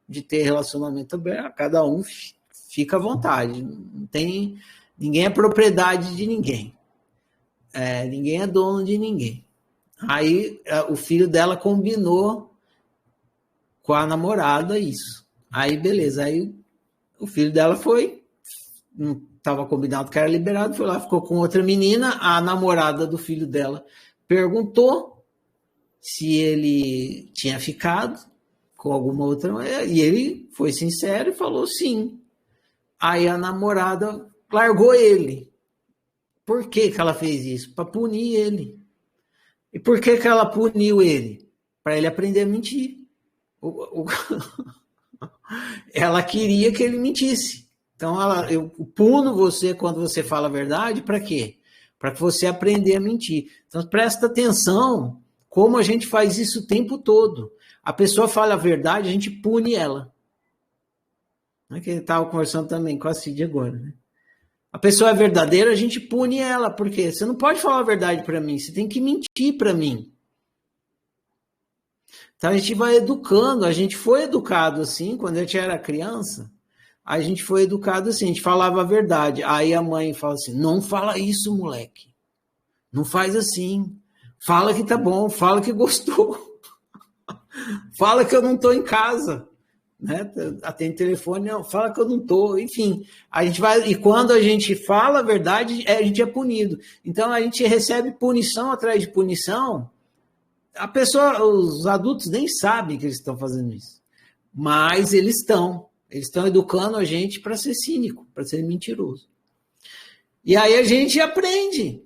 de ter relacionamento aberto, cada um fica à vontade, ninguém é propriedade de ninguém, ninguém é dono de ninguém. Aí o filho dela combinou com a namorada isso. Aí beleza, aí o filho dela foi, não estava combinado que era liberado, foi lá, ficou com outra menina, a namorada do filho dela perguntou se ele tinha ficado com alguma outra mulher, e ele foi sincero e falou sim. Aí a namorada largou ele. Por que ela fez isso? Para punir ele. E por que ela puniu ele? Para ele aprender a mentir. Ela queria que ele mentisse. Então, eu puno você quando você fala a verdade, para quê? Para que você aprender a mentir. Então, presta atenção como a gente faz isso o tempo todo. A pessoa fala a verdade, a gente pune ela. Não é que ele estava conversando também com a Cid agora, né? A pessoa é verdadeira, a gente pune ela. Por quê? Você não pode falar a verdade para mim, você tem que mentir para mim. Então, a gente vai educando, a gente foi educado assim, quando a gente era criança, a gente foi educado assim, a gente falava a verdade. Aí a mãe fala assim, não fala isso, moleque. Não faz assim. Fala que tá bom, fala que gostou. Fala que eu não estou em casa. né? Atende telefone, não, fala que eu não estou, enfim. A gente vai, e quando a gente fala a verdade, a gente é punido. Então a gente recebe punição atrás de punição. A pessoa, os adultos nem sabem que eles estão fazendo isso, mas eles estão educando a gente para ser cínico, para ser mentiroso. E aí a gente aprende.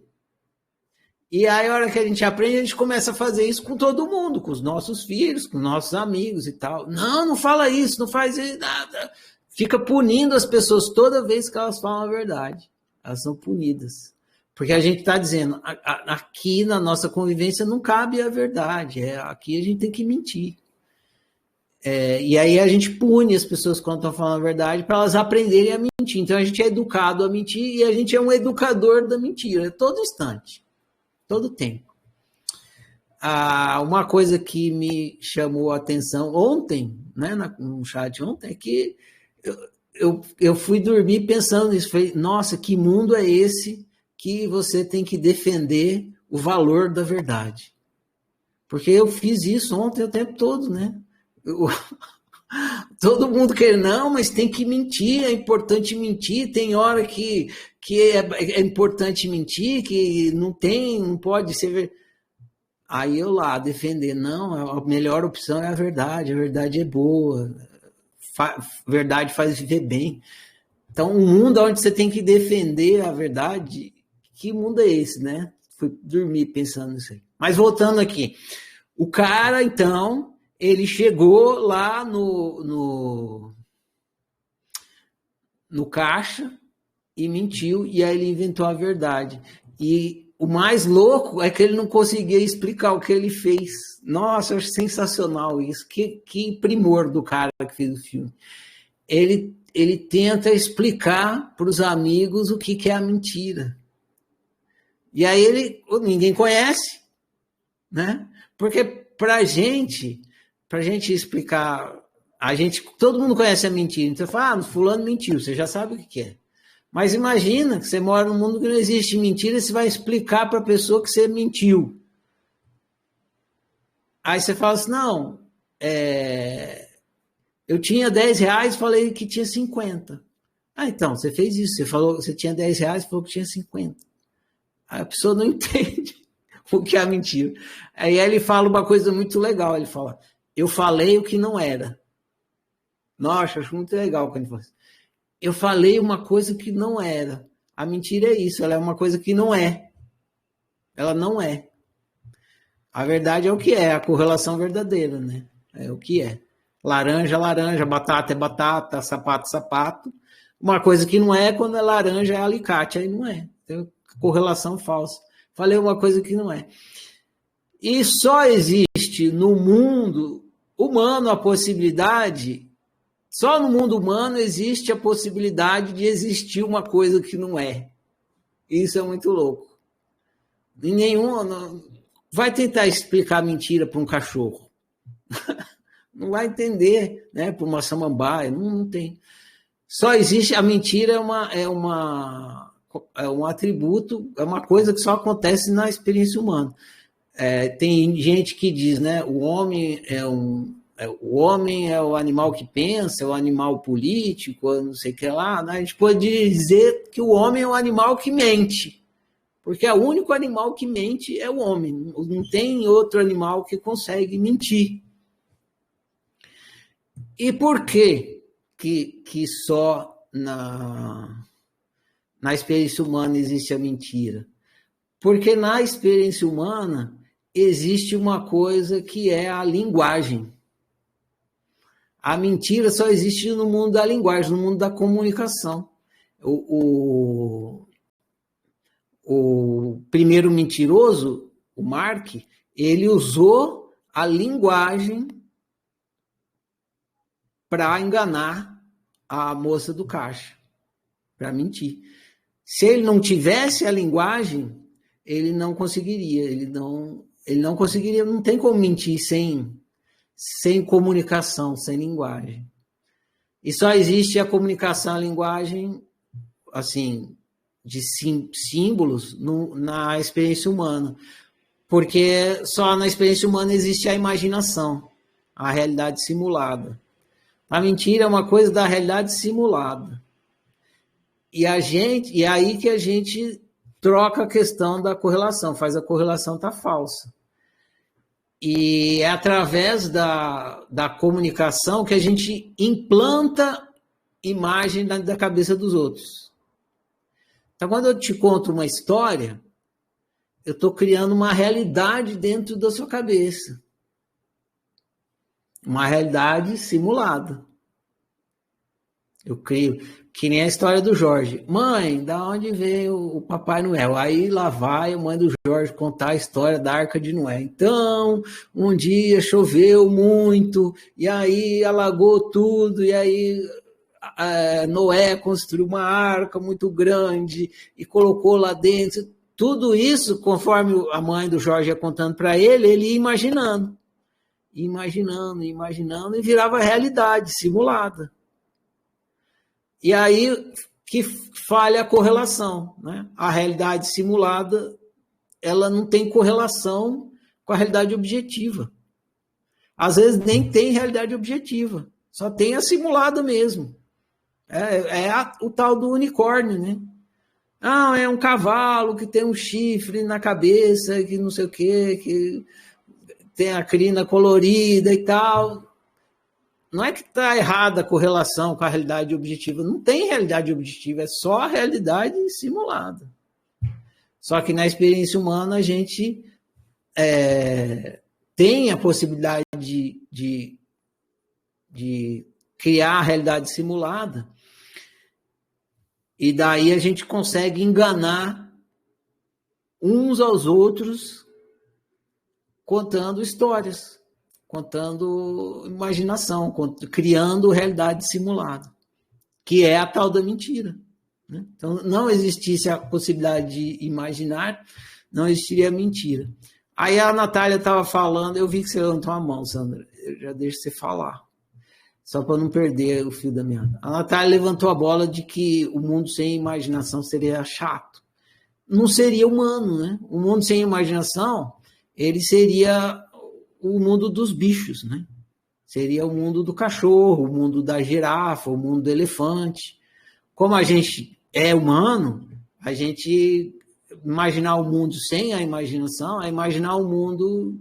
E aí, a hora que a gente aprende, a gente começa a fazer isso com todo mundo, com os nossos filhos, com nossos amigos e tal. Não, não fala isso, não faz isso, nada. Fica punindo as pessoas toda vez que elas falam a verdade. Elas são punidas. Porque a gente está dizendo, aqui na nossa convivência não cabe a verdade, aqui a gente tem que mentir. E aí a gente pune as pessoas quando estão falando a verdade para elas aprenderem a mentir. Então a gente é educado a mentir e a gente é um educador da mentira, todo instante. Todo tempo. Uma coisa que me chamou a atenção ontem, né, no chat ontem, é que eu fui dormir pensando nisso. Falei, nossa, que mundo é esse que você tem que defender o valor da verdade? Porque eu fiz isso ontem o tempo todo, né? Todo mundo quer, não, mas tem que mentir, é importante mentir, tem hora que é importante mentir, que não pode ser. Aí eu lá defender, não, a melhor opção é a verdade é boa, verdade faz viver bem. Então, um mundo onde você tem que defender a verdade, que mundo é esse, né? Fui dormir pensando nisso aí. Mas voltando aqui, o cara, então, ele chegou lá no caixa e mentiu, e aí ele inventou a verdade. E o mais louco é que ele não conseguia explicar o que ele fez. Nossa, eu acho sensacional isso. Que primor do cara que fez o filme. Ele tenta explicar para os amigos o que é a mentira. E aí ninguém conhece, né? Porque para gente explicar, todo mundo conhece a mentira, então fala, fulano mentiu, você já sabe o que é. Mas imagina que você mora num mundo que não existe mentira, você vai explicar para a pessoa que você mentiu. Aí você fala assim, não, eu tinha R$10 e falei que tinha 50. Então, você fez isso, você falou que você tinha R$10 e falou que tinha 50. Aí a pessoa não entende o que é a mentira. Aí ele fala uma coisa muito legal, ele fala, eu falei o que não era. Nossa, acho muito legal quando ele fala assim. Eu falei uma coisa que não era. A mentira é isso, ela é uma coisa que não é. Ela não é. A verdade é o que é, a correlação verdadeira, né? É o que é. Laranja, laranja, batata é batata, sapato, sapato. Uma coisa que não é, quando é laranja é alicate, aí não é. Então, correlação falsa. Falei uma coisa que não é. E só existe no mundo humano a possibilidade, só no mundo humano existe a possibilidade de existir uma coisa que não é. Isso é muito louco. E vai tentar explicar mentira para um cachorro. Não vai entender, né? Para uma samambaia, não tem. Só existe, a mentira é um atributo, é uma coisa que só acontece na experiência humana. Tem gente que diz, né? O homem é o animal que pensa, é o animal político, não sei o que lá. Né? A gente pode dizer que o homem é um animal que mente, porque o único animal que mente é o homem. Não tem outro animal que consegue mentir. E por que só na experiência humana existe a mentira? Porque na experiência humana existe uma coisa que é a linguagem. A mentira só existe no mundo da linguagem, no mundo da comunicação. O primeiro mentiroso, o Mark, ele usou a linguagem para enganar a moça do caixa, para mentir. Se ele não tivesse a linguagem, ele não conseguiria, ele não conseguiria, não tem como mentir sem comunicação, sem linguagem. E só existe a comunicação, a linguagem, assim, de símbolos na experiência humana. Porque só na experiência humana existe a imaginação, a realidade simulada. A mentira é uma coisa da realidade simulada. E aí que a gente troca a questão da correlação, faz a correlação estar falsa. E é através da comunicação que a gente implanta imagem da cabeça dos outros. Então, quando eu te conto uma história, eu estou criando uma realidade dentro da sua cabeça. Uma realidade simulada. Eu crio, que nem a história do Jorge. Mãe, da onde veio o Papai Noel? Aí lá vai a mãe do Jorge contar a história da Arca de Noé. Então, um dia choveu muito, e aí alagou tudo, e aí Noé construiu uma arca muito grande e colocou lá dentro. Tudo isso, conforme a mãe do Jorge ia contando para ele, ele ia imaginando, e virava realidade simulada. E aí que falha a correlação, né? A realidade simulada, ela não tem correlação com a realidade objetiva. Às vezes nem tem realidade objetiva, só tem a simulada mesmo. O tal do unicórnio, né? Ah, é um cavalo que tem um chifre na cabeça, que não sei o quê, que tem a crina colorida e tal. Não é que está errada a correlação com a realidade objetiva. Não tem realidade objetiva, é só a realidade simulada. Só que na experiência humana a gente tem a possibilidade de criar a realidade simulada. E daí a gente consegue enganar uns aos outros contando histórias, contando imaginação, criando realidade simulada, que é a tal da mentira. Né? Então, não existisse a possibilidade de imaginar, não existiria a mentira. Aí a Natália estava falando, eu vi que você levantou a mão, Sandra, eu já deixo você falar, só para não perder o fio da meada. A Natália levantou a bola de que o mundo sem imaginação seria chato. Não seria humano, né? O mundo sem imaginação, ele seria o mundo dos bichos, né? Seria o mundo do cachorro, o mundo da girafa, o mundo do elefante. Como a gente é humano, a gente imaginar o mundo sem a imaginação é imaginar o mundo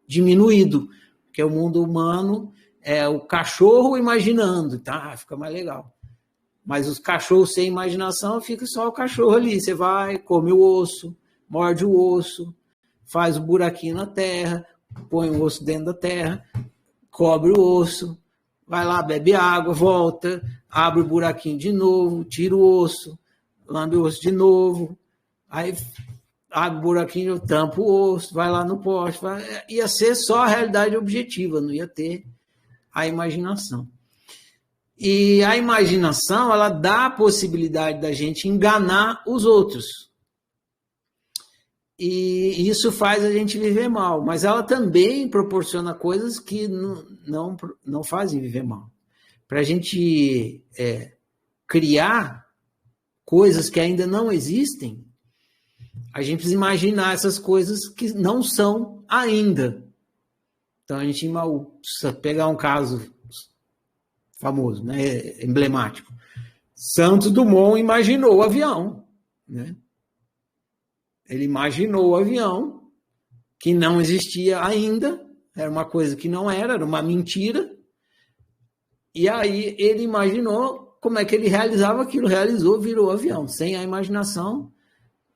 diminuído, porque o mundo humano é o cachorro imaginando, tá? Fica mais legal. Mas os cachorros sem imaginação, fica só o cachorro ali. Você vai, come o osso, morde o osso, faz o buraquinho na terra, põe o osso dentro da terra, cobre o osso, vai lá, bebe água, volta, abre o buraquinho de novo, tira o osso, lambe o osso de novo, aí abre o buraquinho, tampa o osso, vai lá no poste. Ia ser só a realidade objetiva, não ia ter a imaginação. E a imaginação, ela dá a possibilidade da gente enganar os outros. E isso faz a gente viver mal. Mas ela também proporciona coisas que não fazem viver mal. Para a gente criar coisas que ainda não existem, a gente precisa imaginar essas coisas que não são ainda. Então, a gente precisa pegar um caso famoso, né, emblemático. Santos Dumont imaginou o avião, né? Ele imaginou o avião, que não existia ainda, era uma coisa que não era uma mentira, e aí ele imaginou como é que ele realizava aquilo, realizou, virou o avião. Sem a imaginação,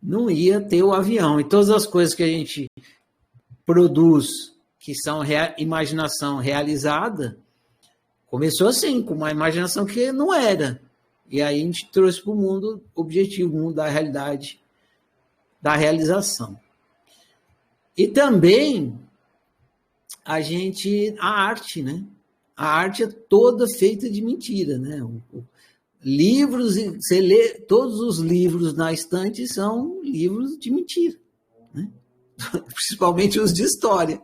não ia ter o avião. E todas as coisas que a gente produz, que são imaginação realizada, começou assim, com uma imaginação que não era. E aí a gente trouxe para o mundo objetivo, o mundo da realidade, da realização. E também a arte, né? A arte é toda feita de mentira, né? Livros, você lê, todos os livros na estante são livros de mentira, né? Principalmente os de história.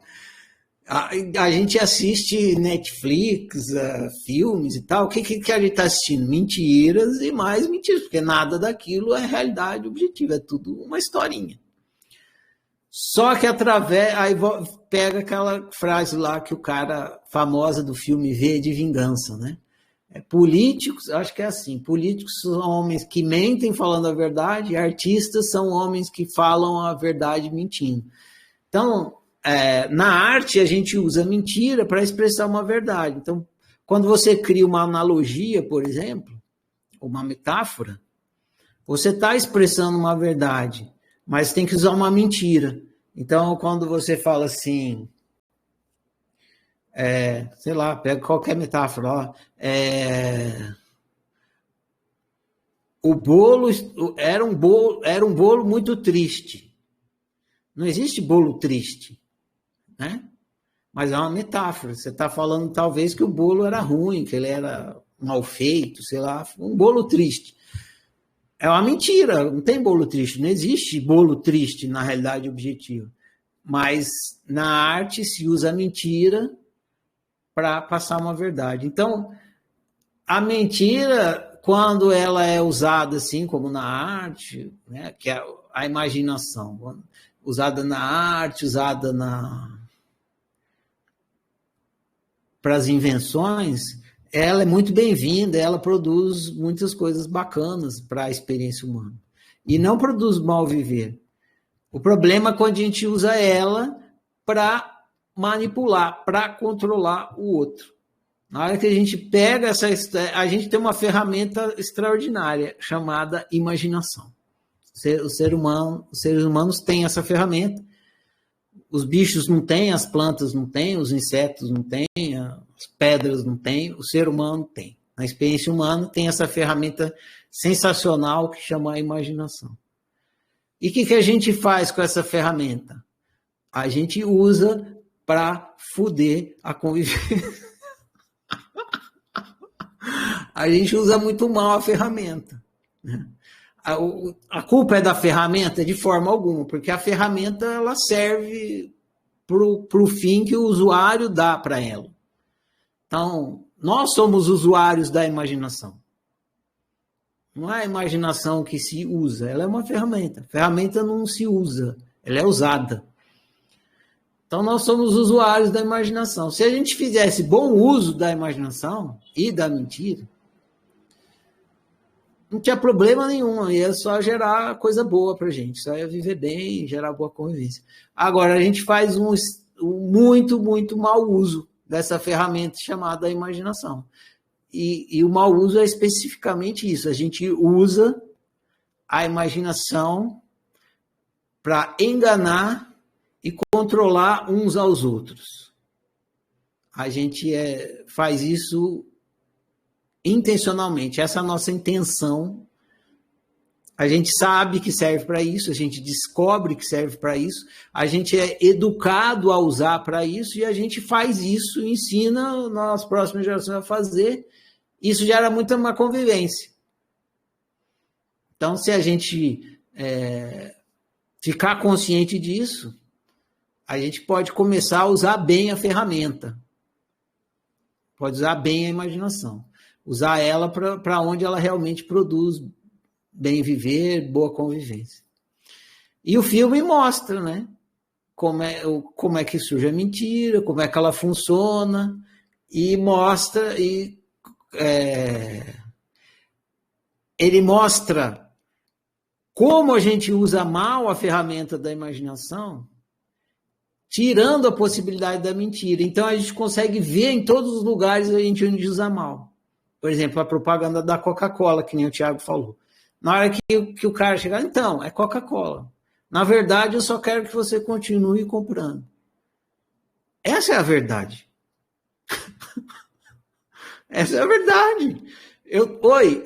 A gente assiste Netflix, filmes e tal. O que a gente está assistindo? Mentiras e mais mentiras, porque nada daquilo é realidade objetiva, é tudo uma historinha. Só que aí pega aquela frase lá que o cara famosa do filme V de Vingança, né? Políticos, acho que é assim, políticos são homens que mentem falando a verdade, e artistas são homens que falam a verdade mentindo. Então, na arte a gente usa mentira para expressar uma verdade. Então, quando você cria uma analogia, por exemplo, uma metáfora, você está expressando uma verdade, mas tem que usar uma mentira. Então, quando você fala assim, sei lá, pega qualquer metáfora, ó, o bolo era um bolo muito triste. Não existe bolo triste, né? Mas é uma metáfora. Você está falando talvez que o bolo era ruim, que ele era mal feito, sei lá, um bolo triste. É uma mentira, não tem bolo triste, não existe bolo triste na realidade objetiva. Mas na arte se usa a mentira para passar uma verdade. Então, a mentira, quando ela é usada assim, como na arte, né, que é a imaginação, usada na arte, usada para as invenções, ela é muito bem-vinda, ela produz muitas coisas bacanas para a experiência humana. E não produz mal viver. O problema é quando a gente usa ela para manipular, para controlar o outro. Na hora que a gente pega a gente tem uma ferramenta extraordinária chamada imaginação. Os seres humanos têm essa ferramenta. Os bichos não têm, as plantas não têm, os insetos não têm, as pedras não têm, o ser humano tem. Na experiência humana tem essa ferramenta sensacional que chama a imaginação. E o que a gente faz com essa ferramenta? A gente usa para foder a convivência. A gente usa muito mal a ferramenta. A culpa é da ferramenta? De forma alguma, porque a ferramenta ela serve para o fim que o usuário dá para ela. Então, nós somos usuários da imaginação. Não é a imaginação que se usa, ela é uma ferramenta. A ferramenta não se usa, ela é usada. Então, nós somos usuários da imaginação. Se a gente fizesse bom uso da imaginação e da mentira, não tinha problema nenhum, ia só gerar coisa boa para a gente, só ia viver bem e gerar boa convivência. Agora, a gente faz um muito, muito mau uso dessa ferramenta chamada imaginação. E o mau uso é especificamente isso, a gente usa a imaginação para enganar e controlar uns aos outros. A gente faz isso intencionalmente, essa é a nossa intenção. A gente sabe que serve para isso, a gente descobre que serve para isso, a gente é educado a usar para isso e a gente faz isso, ensina nas próximas gerações a fazer. Isso gera muita má convivência. Então, se a gente ficar consciente disso, a gente pode começar a usar bem a ferramenta, pode usar bem a imaginação. Usar ela para onde ela realmente produz bem viver, boa convivência. E o filme mostra, né? Como é que surge a mentira, como é que ela funciona, e mostra, ele mostra como a gente usa mal a ferramenta da imaginação, tirando a possibilidade da mentira. Então a gente consegue ver em todos os lugares a gente onde usa mal. Por exemplo, a propaganda da Coca-Cola, que nem o Thiago falou. Na hora que o cara chegar, então, é Coca-Cola. Na verdade, eu só quero que você continue comprando. Essa é a verdade. Essa é a verdade. Eu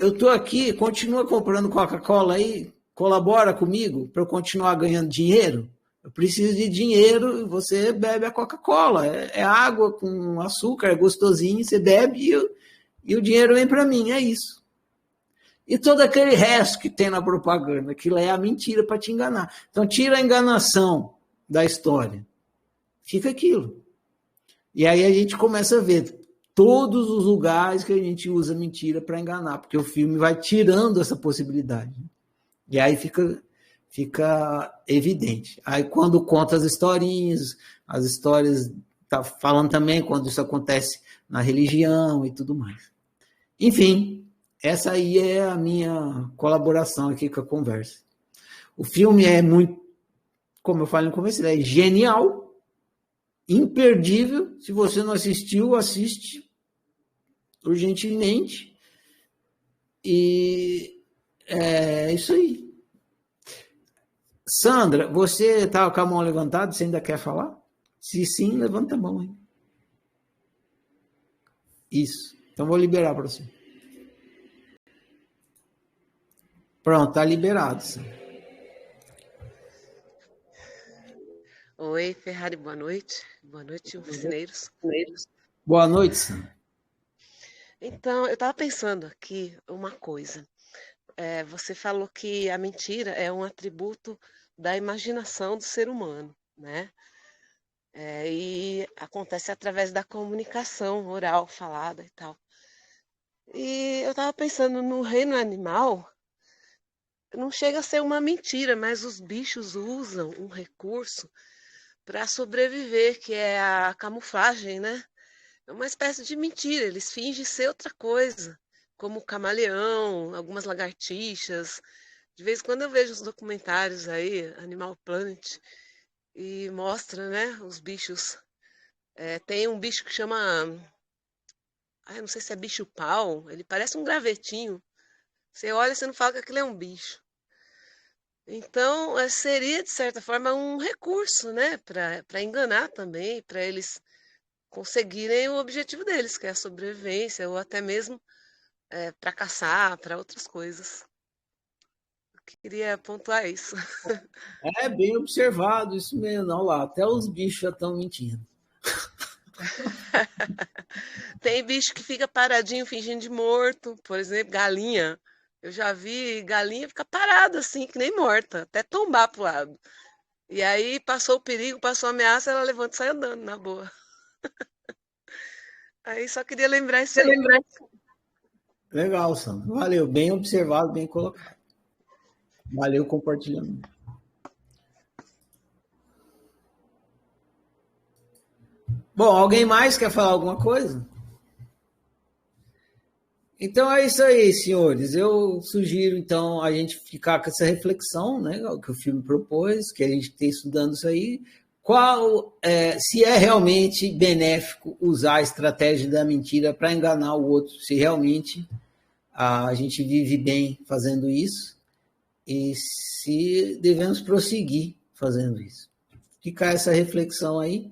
estou aqui, continua comprando Coca-Cola aí, colabora comigo para eu continuar ganhando dinheiro. Eu preciso de dinheiro e você bebe a Coca-Cola. É água com açúcar, é gostosinho, você bebe e o dinheiro vem para mim, é isso. E todo aquele resto que tem na propaganda, aquilo é a mentira para te enganar. Então, tira a enganação da história. Fica aquilo. E aí a gente começa a ver todos os lugares que a gente usa mentira para enganar, porque o filme vai tirando essa possibilidade. E aí fica fica evidente. Aí, quando conta as histórias tá falando também quando isso acontece na religião e tudo mais. Enfim, essa aí é a minha colaboração aqui com a conversa. O filme é muito, como eu falei no começo, ele é genial, imperdível. Se você não assistiu, assiste urgentemente. E é isso aí. Sandra, você está com a mão levantada, você ainda quer falar? Se sim, levanta a mão aí. Isso. Então vou liberar para você. Pronto, está liberado. Sandra. Oi, Ferrari, boa noite. Boa noite, oficineiros. Boa noite, Sandra. Então, eu estava pensando aqui uma coisa. Você falou que a mentira é um atributo da imaginação do ser humano, né? E acontece através da comunicação oral, falada e tal. E eu estava pensando, no reino animal, não chega a ser uma mentira, mas os bichos usam um recurso para sobreviver, que é a camuflagem, né? É uma espécie de mentira, eles fingem ser outra coisa, como o camaleão, algumas lagartixas. De vez em quando eu vejo os documentários aí, Animal Planet, e mostra, né, os bichos. Tem um bicho que chama, eu não sei se é bicho-pau, ele parece um gravetinho. Você olha, você não fala que aquilo é um bicho. Então, seria, de certa forma, um recurso, né, para enganar também, para eles conseguirem o objetivo deles, que é a sobrevivência, ou até mesmo para caçar, para outras coisas. Eu queria pontuar isso. É bem observado isso mesmo, não lá. Até os bichos já estão mentindo. Tem bicho que fica paradinho fingindo de morto, por exemplo, galinha. Eu já vi galinha ficar parada assim, que nem morta, até tombar pro lado. E aí passou o perigo, passou a ameaça, ela levanta e sai andando na boa. Aí só queria lembrar isso aí. Legal, Sandra. Valeu. Bem observado, bem colocado. Valeu compartilhando. Bom, alguém mais quer falar alguma coisa? Então é isso aí, senhores. Eu sugiro, então, a gente ficar com essa reflexão, né, que o filme propôs, que a gente tem estudando isso aí. Se é realmente benéfico usar a estratégia da mentira para enganar o outro, se realmente a gente vive bem fazendo isso e se devemos prosseguir fazendo isso. Fica essa reflexão aí.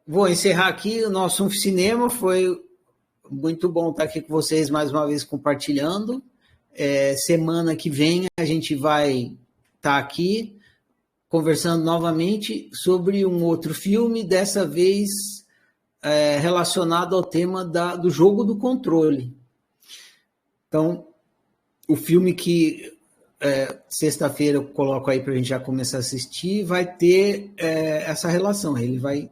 Vou encerrar aqui o nosso Cinema. Foi muito bom estar aqui com vocês mais uma vez compartilhando. Semana que vem a gente vai estar aqui conversando novamente sobre um outro filme, dessa vez relacionado ao tema do jogo do controle. Então, o filme que sexta-feira eu coloco aí para a gente já começar a assistir vai ter essa relação. Ele vai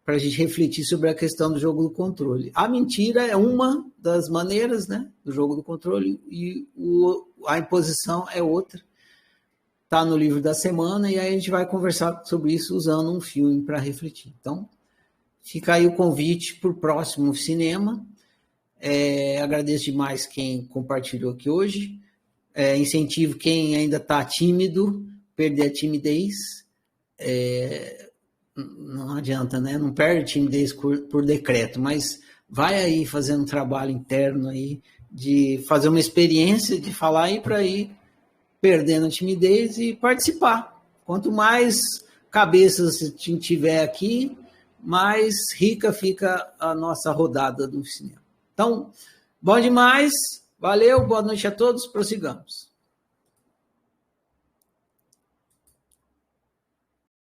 para a gente refletir sobre a questão do jogo do controle. A mentira é uma das maneiras, né, do jogo do controle, e a imposição é outra. Está no livro da semana, e aí a gente vai conversar sobre isso usando um filme para refletir. Então, fica aí o convite para o próximo cinema. Agradeço demais quem compartilhou aqui hoje. Incentivo quem ainda está tímido, perder a timidez. Não adianta, né? Não perde timidez por decreto, mas vai aí fazendo um trabalho interno aí de fazer uma experiência, de falar aí para ir perdendo a timidez e participar. Quanto mais cabeças tiver aqui, mais rica fica a nossa rodada do cinema. Então, bom demais. Valeu, boa noite a todos, prossigamos.